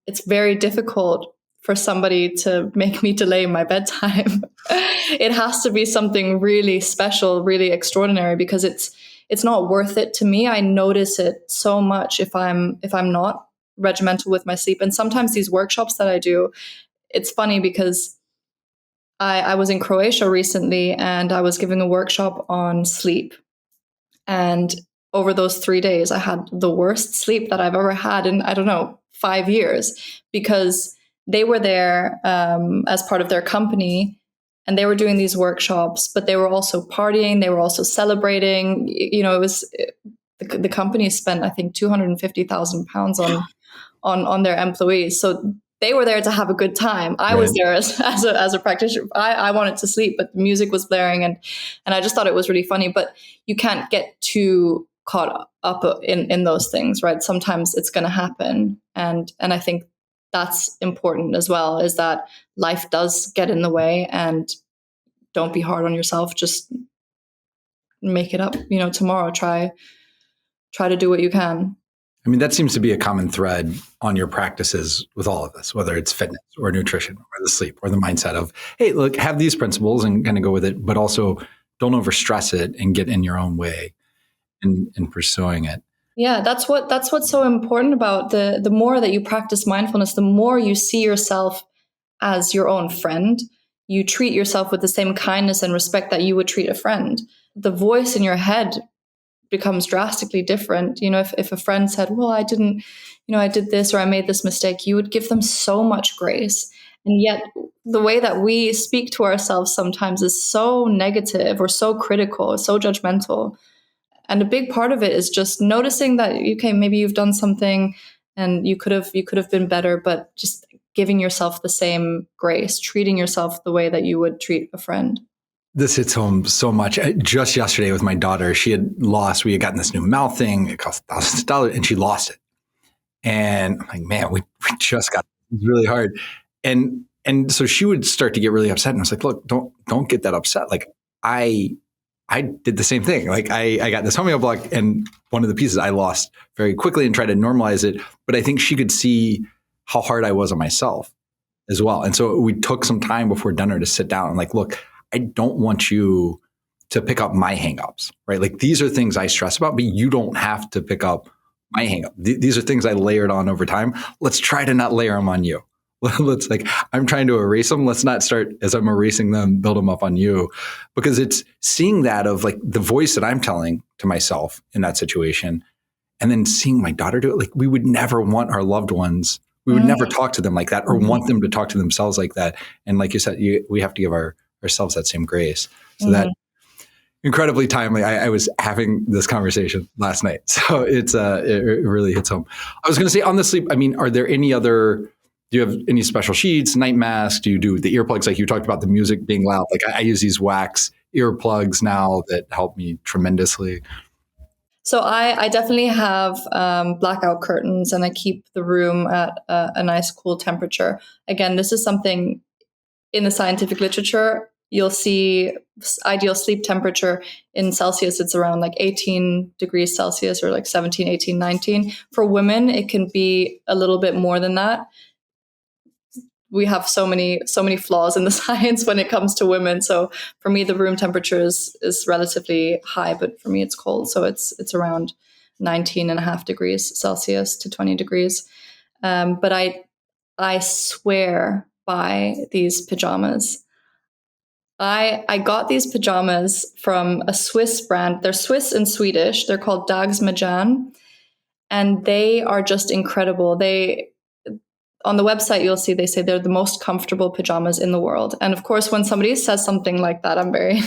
it's very difficult for somebody to make me delay my bedtime. It has to be something really special, really extraordinary, because it's not worth it to me. I notice it so much if I'm not regimental with my sleep. And sometimes these workshops that I do, it's funny because I was in Croatia recently and I was giving a workshop on sleep. And over those 3 days, I had the worst sleep that I've ever had in, I don't know, 5 years, because they were there as part of their company, and they were doing these workshops, but they were also partying. They were also celebrating. It was the company spent, I think, £250,000 on their employees. So they were there to have a good time. I was there as a practitioner. I wanted to sleep, but the music was blaring, and I just thought it was really funny. But you can't get too caught up in those things, right? Sometimes it's going to happen, and I think that's important as well, is that life does get in the way, and don't be hard on yourself. Just make it up, tomorrow. Try to do what you can. I mean, that seems to be a common thread on your practices with all of this, whether it's fitness or nutrition or the sleep or the mindset of, hey, look, have these principles and kind of go with it, but also don't overstress it and get in your own way in pursuing it. Yeah, that's what's so important about the more that you practice mindfulness, the more you see yourself as your own friend. You treat yourself with the same kindness and respect that you would treat a friend. The voice in your head becomes drastically different. If a friend said, well, I didn't, I did this, or I made this mistake, you would give them so much grace. And yet the way that we speak to ourselves sometimes is so negative or so critical, so judgmental. And a big part of it is just noticing that, okay, maybe you've done something and you could have been better, but just giving yourself the same grace, treating yourself the way that you would treat a friend. This hits home so much. Just yesterday with my daughter, we had gotten this new mouth thing. It cost thousands of dollars and she lost it. And I'm like, man, we just got it. It's really hard. And so she would start to get really upset. And I was like, look, don't get that upset. Like I did the same thing. Like I got this homeo block and one of the pieces I lost very quickly and tried to normalize it. But I think she could see how hard I was on myself as well. And so we took some time before dinner to sit down and like, look, I don't want you to pick up my hangups, right? Like these are things I stress about, but you don't have to pick up my hangup. These are things I layered on over time. Let's try to not layer them on you. Let's like, I'm trying to erase them. Let's not start as I'm erasing them, build them up on you, because it's seeing that of like the voice that I'm telling to myself in that situation. And then seeing my daughter do it. Like we would never want our loved ones. We would never talk to them like that or want them to talk to themselves like that. And like you said, we have to give ourselves that same grace. So that incredibly timely. I was having this conversation last night. So it really hits home. I was going to say on the sleep, I mean, are there any other, do you have any special sheets, night masks? Do you do the earplugs? Like you talked about the music being loud. Like I use these wax earplugs now that help me tremendously. So I definitely have blackout curtains and I keep the room at a nice cool temperature. Again, this is something in the scientific literature. You'll see ideal sleep temperature in Celsius. It's around like 18 degrees Celsius or like 17, 18, 19. For women, it can be a little bit more than that. We have so many flaws in the science when it comes to women. So for me, the room temperature is relatively high, but for me, it's cold. So it's around 19.5 degrees Celsius to 20 degrees. But I swear by these pajamas. I got these pajamas from a Swiss brand. They're Swiss and Swedish. They're called Dags Majan, and they are just incredible. On the website, you'll see they say they're the most comfortable pajamas in the world. And of course, when somebody says something like that, I'm very,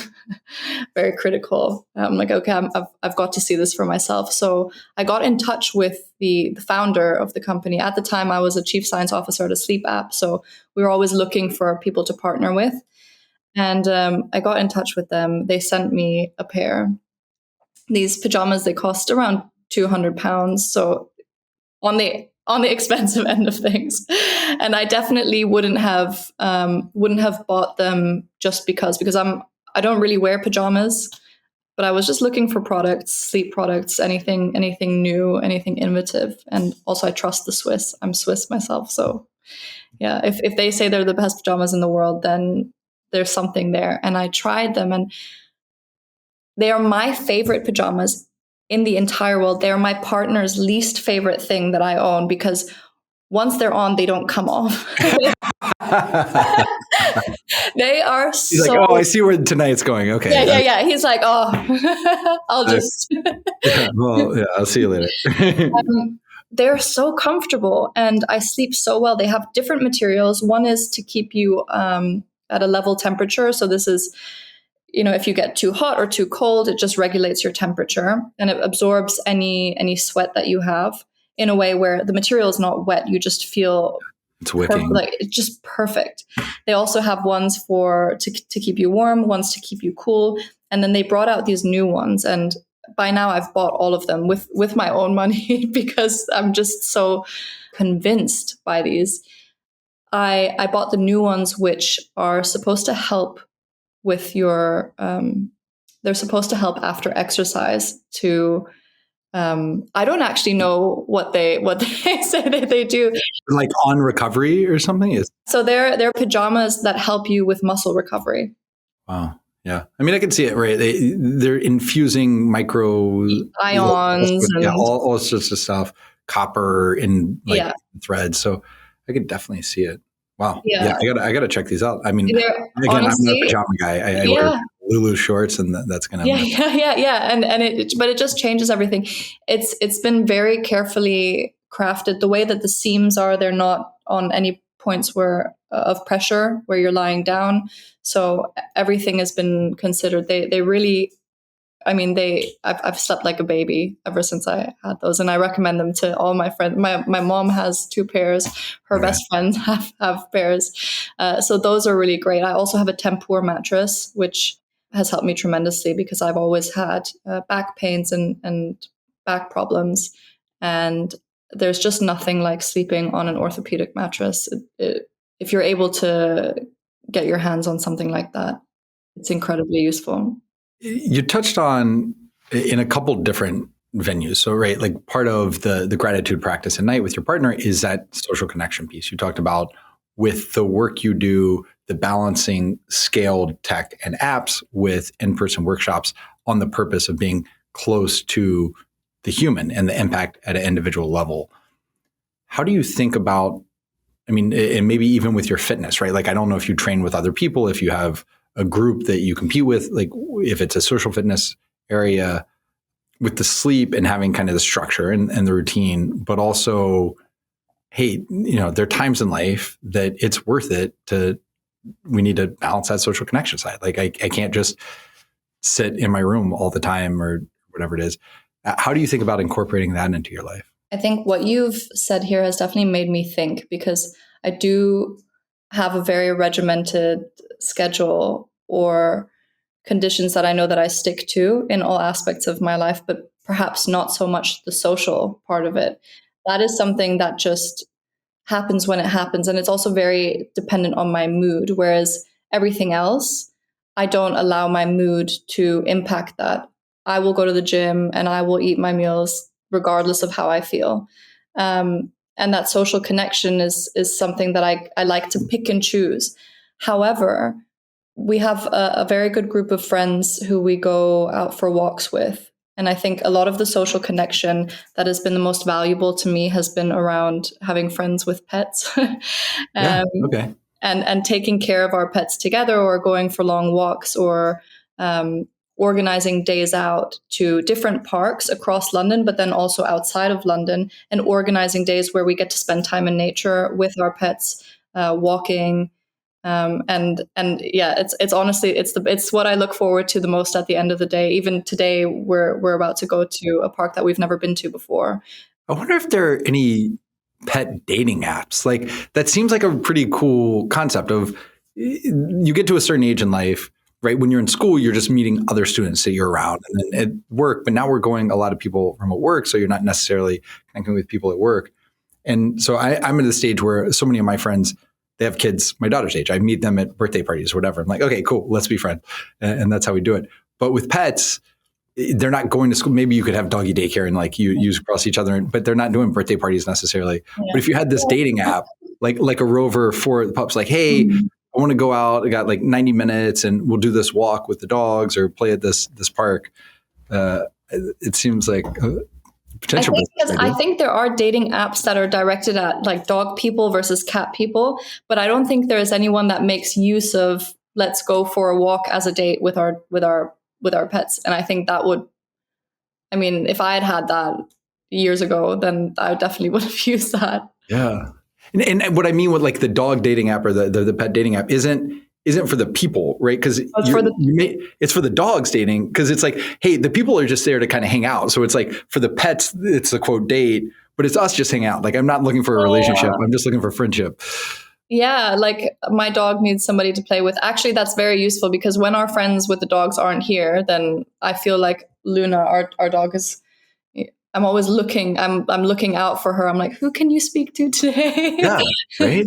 very critical. I'm like, okay, I've got to see this for myself. So I got in touch with the founder of the company. At the time, I was a chief science officer at a sleep app. So we were always looking for people to partner with. And I got in touch with them. They sent me a pair. These pajamas, they cost around £200. So on the expensive end of things. And I definitely wouldn't have bought them just because I don't really wear pajamas, but I was just looking for products, sleep products, anything new, anything innovative. And also I trust the Swiss. I'm Swiss myself. So yeah, if they say they're the best pajamas in the world, then there's something there. And I tried them and they are my favorite pajamas in the entire world. They're my partner's least favorite thing that I own because once they're on, they don't come off. They are He's like, oh, I see where tonight's going. Okay. Yeah. He's like, oh, I'll just. I'll see you later. They're so comfortable and I sleep so well. They have different materials. One is to keep you at a level temperature. So this is, if you get too hot or too cold, it just regulates your temperature and it absorbs any sweat that you have in a way where the material is not wet. You just feel it's wicking. It's just perfect. They also have ones to keep you warm, ones to keep you cool. And then they brought out these new ones. And by now I've bought all of them with my own money because I'm just so convinced by these. I bought the new ones, which are supposed to help with your, they're supposed to help after exercise to, I don't actually know what they say that they do. Like on recovery or something? So they're pajamas that help you with muscle recovery. Wow. Yeah. I mean, I can see it, right? They're infusing micro ions, all sorts of stuff, copper in threads. So I could definitely see it. Wow. Yeah. I gotta check these out. I mean, again, honestly, I'm not a pajama guy. I wear Lulu shorts and that's going to. Yeah. But it just changes everything. It's been very carefully crafted. The way that the seams are, they're not on any points of pressure where you're lying down. So everything has been considered. They really, I've slept like a baby ever since I had those, and I recommend them to all my friends. My mom has 2 pairs. Her best friends have pairs. So those are really great. I also have a Tempur mattress, which has helped me tremendously because I've always had back pains and back problems. And there's just nothing like sleeping on an orthopedic mattress. If you're able to get your hands on something like that, it's incredibly useful. You touched on in a couple different venues. So, right, like part of the gratitude practice at night with your partner is that social connection piece. You talked about with the work you do, the balancing scaled tech and apps with in-person workshops on the purpose of being close to the human and the impact at an individual level. How do you think about, I mean, and maybe even with your fitness, right? Like, I don't know if you train with other people, if you have a group that you compete with, like if it's a social fitness area, with the sleep and having kind of the structure and the routine, but also, hey, there are times in life that it's worth it we need to balance that social connection side. Like I can't just sit in my room all the time or whatever it is. How do you think about incorporating that into your life? I think what you've said here has definitely made me think, because I do have a very regimented schedule or conditions that I know that I stick to in all aspects of my life, but perhaps not so much the social part of it. That is something that just happens when it happens. And it's also very dependent on my mood, whereas everything else, I don't allow my mood to impact that. I will go to the gym and I will eat my meals regardless of how I feel. And that social connection is something that I like to pick and choose. However, we have a very good group of friends who we go out for walks with. And I think a lot of the social connection that has been the most valuable to me has been around having friends with pets. Okay. And taking care of our pets together, or going for long walks, or organizing days out to different parks across London, but then also outside of London, and organizing days where we get to spend time in nature with our pets, walking. And yeah, it's honestly, it's what I look forward to the most at the end of the day. Even today, we're about to go to a park that we've never been to before. I wonder if there are any pet dating apps. Like, that seems like a pretty cool concept of, you get to a certain age in life, right? When you're in school, you're just meeting other students that you're around, and then at work, but now we're going a lot of people remote work. So you're not necessarily connecting with people at work. And so I'm at the stage where so many of my friends, they have kids my daughter's age. I meet them at birthday parties or whatever. I'm like, okay, cool, let's be friends. And that's how we do it. But with pets, they're not going to school. Maybe you could have doggy daycare and like you use across each other, but they're not doing birthday parties necessarily. Yeah. But if you had this dating app, like a Rover for the pups, like, hey, I want to go out. I got like 90 minutes and we'll do this walk with the dogs or play at this park. It seems like potential. I think there are dating apps that are directed at like dog people versus cat people, but I don't think there is anyone that makes use of let's go for a walk as a date with our pets. And I think that would, I mean, if I had that years ago, then I definitely would have used that. Yeah. And what I mean with like the dog dating app or the pet dating app isn't for the people, right? Because it's for the dogs dating, because it's like, hey, the people are just there to kind of hang out. So it's like for the pets, it's a quote date, but it's us just hang out. Like, I'm not looking for a relationship. I'm just looking for friendship. Yeah, like my dog needs somebody to play with. Actually, that's very useful, because when our friends with the dogs aren't here, then I feel like Luna, our dog, is, I'm always looking, I'm looking out for her. I'm like, who can you speak to today? Yeah, right?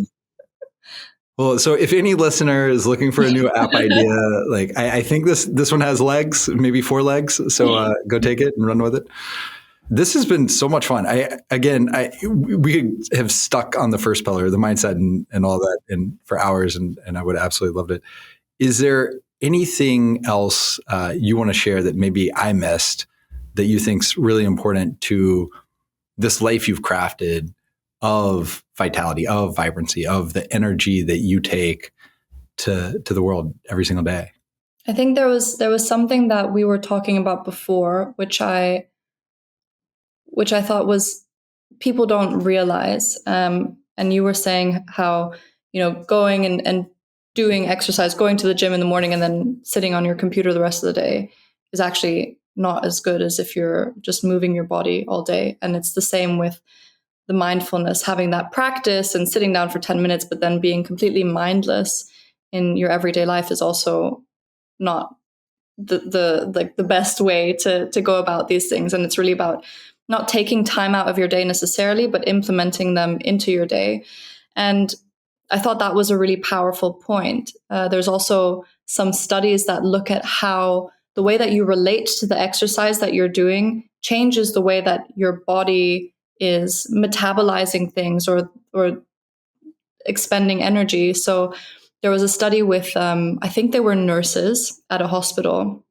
Well, so if any listener is looking for a new app idea, like I think this one has legs, maybe 4 legs. So go take it and run with it. This has been so much fun. We could have stuck on the first pillar, the mindset and all that, and for hours, and I would have absolutely loved it. Is there anything else you want to share that maybe I missed that you think's really important to this life you've crafted of vitality, of vibrancy, of the energy that you take to the world every single day? I think there was something that we were talking about before, which I thought was people don't realize. And you were saying how, going and doing exercise, going to the gym in the morning and then sitting on your computer the rest of the day is actually not as good as if you're just moving your body all day. And it's the same with the mindfulness, having that practice and sitting down for 10 minutes, but then being completely mindless in your everyday life is also not the best way to go about these things. And it's really about not taking time out of your day necessarily, but implementing them into your day. And I thought that was a really powerful point. There's also some studies that look at how the way that you relate to the exercise that you're doing changes the way that your body is metabolizing things or expending energy. So there was a study with, I think they were nurses at a hospital,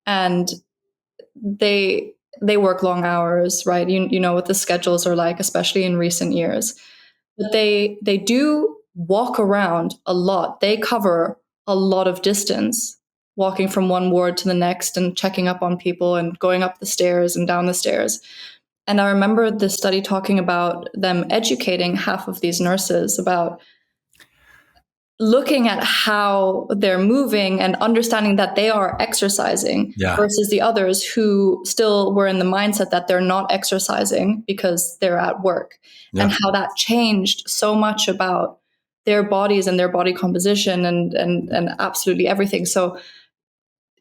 and they work long hours, right? You know what the schedules are like, especially in recent years. But they do walk around a lot. They cover a lot of distance, walking from one ward to the next and checking up on people and going up the stairs and down the stairs. And I remember the study talking about them educating half of these nurses about looking at how they're moving and understanding that they are exercising versus the others who still were in the mindset that they're not exercising because they're at work, and how that changed so much about their bodies and their body composition and absolutely everything. So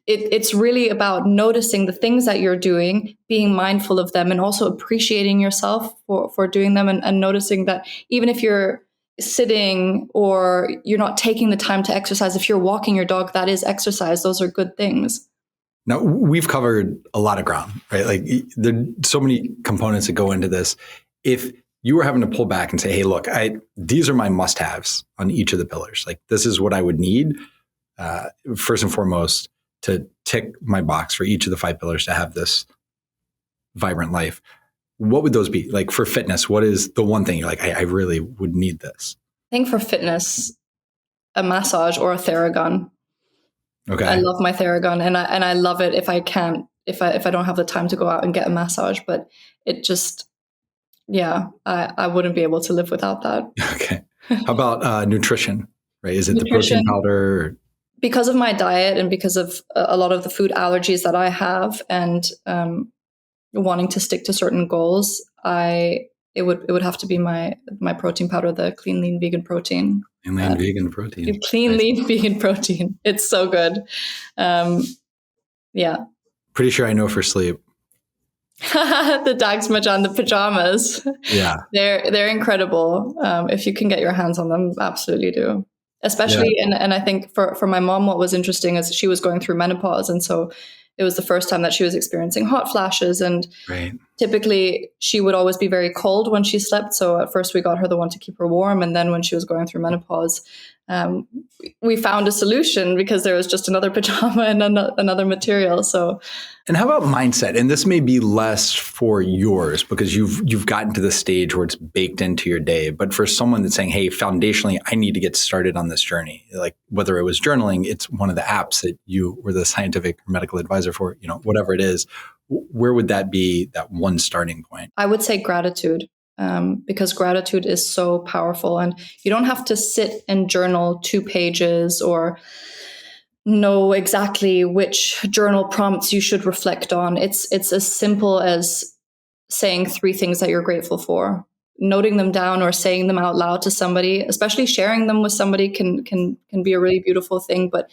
it's really about noticing the things that you're doing, being mindful of them, and also appreciating yourself for doing them, and noticing that even if you're sitting or you're not taking the time to exercise, if you're walking your dog, that is exercise. Those are good things. Now, we've covered a lot of ground, right? Like there are so many components that go into this. If you were having to pull back and say, hey, look, these are my must-haves on each of the pillars. Like this is what I would need first and foremost to tick my box for each of the 5 pillars to have this vibrant life. What would those be? Like for fitness, what is the one thing you're like, I really would need this? I think for fitness, a massage or a Theragun. Okay. I love my Theragun, and I love it if I don't have the time to go out and get a massage, but it just, I wouldn't be able to live without that. Okay. How about nutrition, right? Is it the protein powder? Or? Because of my diet and because of a lot of the food allergies that I have, and wanting to stick to certain goals, it would have to be my protein powder, the Clean Lean Vegan Protein. Clean Lean Vegan Protein. Clean Lean Vegan Protein. It's so good. Pretty sure I know for sleep. The Dagsmajan, the pajamas. Yeah. They're incredible. If you can get your hands on them, absolutely do. Especially, and I think for my mom, what was interesting is she was going through menopause, and so it was the first time that she was experiencing hot flashes. And typically she would always be very cold when she slept. So at first we got her the one to keep her warm. And then when she was going through menopause, we found a solution because there was just another pajama and another material. So, and how about mindset? And this may be less for yours because you've gotten to the stage where it's baked into your day. But for someone that's saying, hey, foundationally, I need to get started on this journey. Like whether it was journaling, it's one of the apps that you were the scientific or medical advisor for, whatever it is, where would that be, that one starting point? I would say gratitude. Because gratitude is so powerful, and you don't have to sit and journal 2 pages or know exactly which journal prompts you should reflect on. It's as simple as saying 3 things that you're grateful for, noting them down or saying them out loud to somebody. Especially sharing them with somebody can be a really beautiful thing. But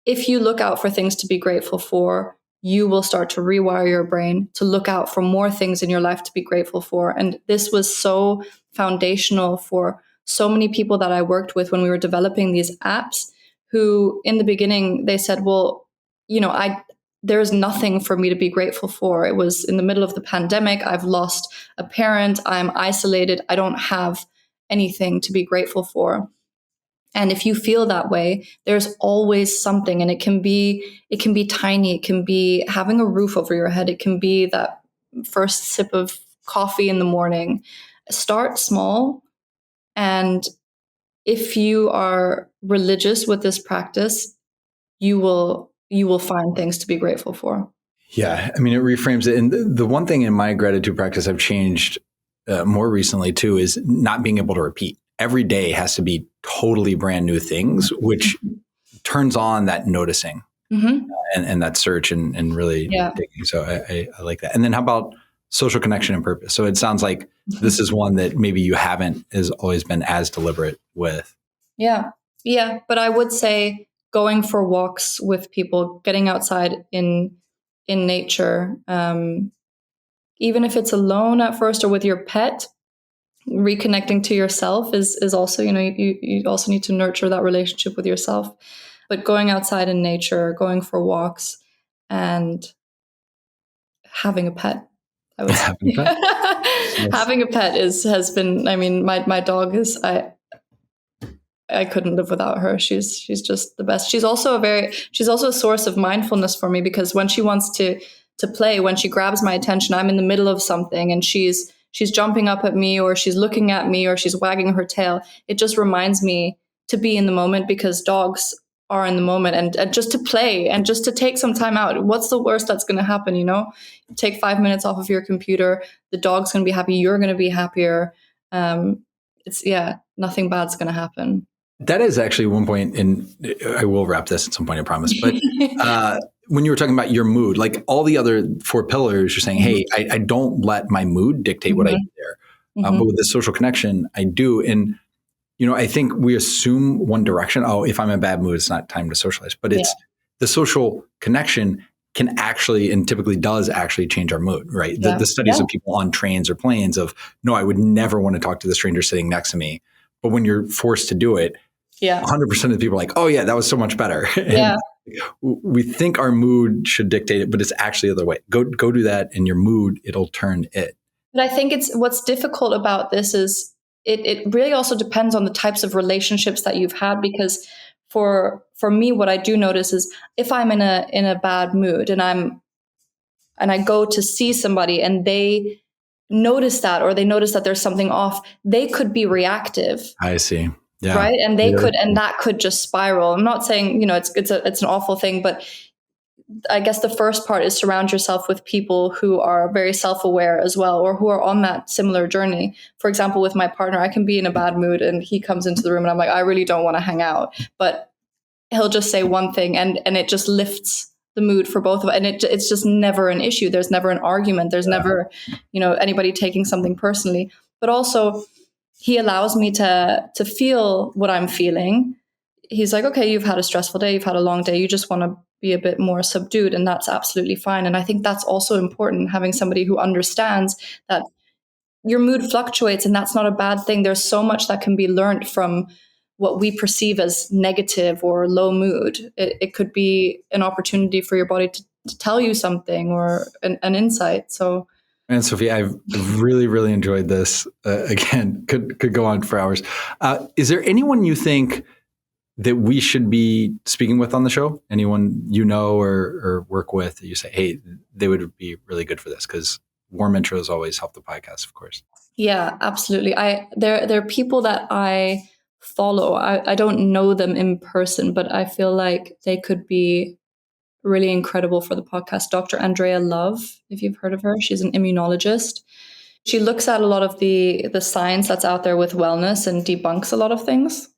if you look out for things to be grateful for, you will start to rewire your brain to look out for more things in your life to be grateful for. And this was so foundational for so many people that I worked with when we were developing these apps, who in the beginning, they said, well, there's nothing for me to be grateful for. It was in the middle of the pandemic. I've lost a parent. I'm isolated. I don't have anything to be grateful for. And if you feel that way, there's always something, and it can be tiny. It can be having a roof over your head. It can be that first sip of coffee in the morning. Start small. And if you are religious with this practice, you will find things to be grateful for. Yeah. I mean, it reframes it. And the one thing in my gratitude practice I've changed more recently too is not being able to repeat. Every day has to be totally brand new things, which turns on that noticing and that search and really digging. So I like that. And then how about social connection and purpose? So it sounds like this is one that maybe you haven't has always been as deliberate with. Yeah. But I would say going for walks with people, getting outside in nature, even if it's alone at first or with your pet, reconnecting to yourself is also, you also need to nurture that relationship with yourself. But going outside in nature, going for walks, and having a pet, I would say. Having a pet? Yes. Having a pet has been, I mean, my dog is, I couldn't live without her. She's just the best. She's also a source of mindfulness for me, because when she wants to play, when she grabs my attention, I'm in the middle of something and she's jumping up at me, or she's looking at me, or she's wagging her tail. It just reminds me to be in the moment, because dogs are in the moment, and just to play and just to take some time out. What's the worst that's going to happen? Take 5 minutes off of your computer. The dog's going to be happy. You're going to be happier. Nothing bad's going to happen. That is actually one point, and I will wrap this at some point, I promise. But when you were talking about your mood, like all the other 4 pillars, you're saying, hey, I don't let my mood dictate what I do there. But with the social connection, I do. And, I think we assume one direction. Oh, if I'm in a bad mood, it's not time to socialize. But it's the social connection can actually, and typically does actually, change our mood, right? Yeah. The studies of people on trains or planes of, no, I would never want to talk to the stranger sitting next to me. But when you're forced to do it, 100% of the people are like, oh yeah, that was so much better. Yeah. We think our mood should dictate it, but it's actually the other way. Go do that, and your mood, it'll turn it. But I think what's difficult about this is it really also depends on the types of relationships that you've had, because for me, what I do notice is if I'm in a bad mood and I go to see somebody and they notice that, or they notice that there's something off, they could be reactive. I see. Yeah. Right. And that could just spiral. I'm not saying, it's an awful thing, but I guess the first part is surround yourself with people who are very self-aware as well, or who are on that similar journey. For example, with my partner, I can be in a bad mood and he comes into the room and I'm like, I really don't want to hang out, but he'll just say one thing and it just lifts the mood for both of us. And it's just never an issue. There's never an argument. There's never, anybody taking something personally, but also he allows me to feel what I'm feeling. He's like, okay, you've had a stressful day. You've had a long day. You just want to be a bit more subdued. And that's absolutely fine. And I think that's also important, having somebody who understands that your mood fluctuates and that's not a bad thing. There's so much that can be learned from what we perceive as negative or low mood. It could be an opportunity for your body to tell you something, or an insight. So, Anne-Sophie, I've really, really enjoyed this. Again, could go on for hours. Is there anyone you think that we should be speaking with on the show? Anyone or work with that you say, hey, they would be really good for this? Because warm intros always help the podcast, of course. Yeah, absolutely. There are people that I follow. I don't know them in person, but I feel like they could be really incredible for the podcast. Dr. Andrea Love, if you've heard of her, she's an immunologist. She looks at a lot of the science that's out there with wellness and debunks a lot of things.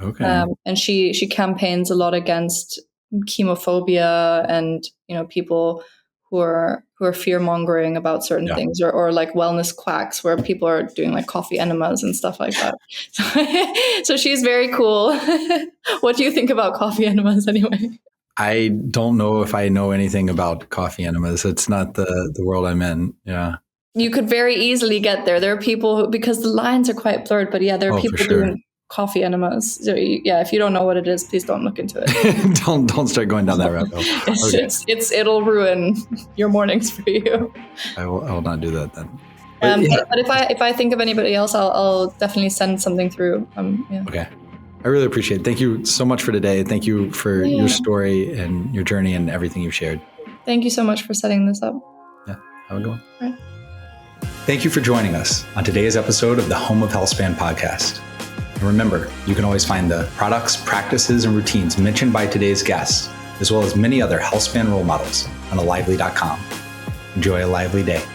Okay. And she campaigns a lot against chemophobia and people who are fear mongering about certain things, or like wellness quacks where people are doing like coffee enemas and stuff like that. So she's very cool. What do you think about coffee enemas anyway? I don't know if I know anything about coffee enemas. It's not the world I'm in. Yeah. You could very easily get there. There are people who, because the lines are quite blurred, but there are people doing coffee enemas. So if you don't know what it is, please don't look into it. don't start going down that rabbit hole. It'll ruin your mornings for you. I will not do that then. But if I think of anybody else, I'll definitely send something through. Okay. I really appreciate it. Thank you so much for today. Thank you for your story and your journey and everything you've shared. Thank you so much for setting this up. Yeah. Have a good one. All right. Thank you for joining us on today's episode of the Home of Healthspan podcast. And remember, you can always find the products, practices, and routines mentioned by today's guests, as well as many other Healthspan role models on alively.com. Enjoy a lively day.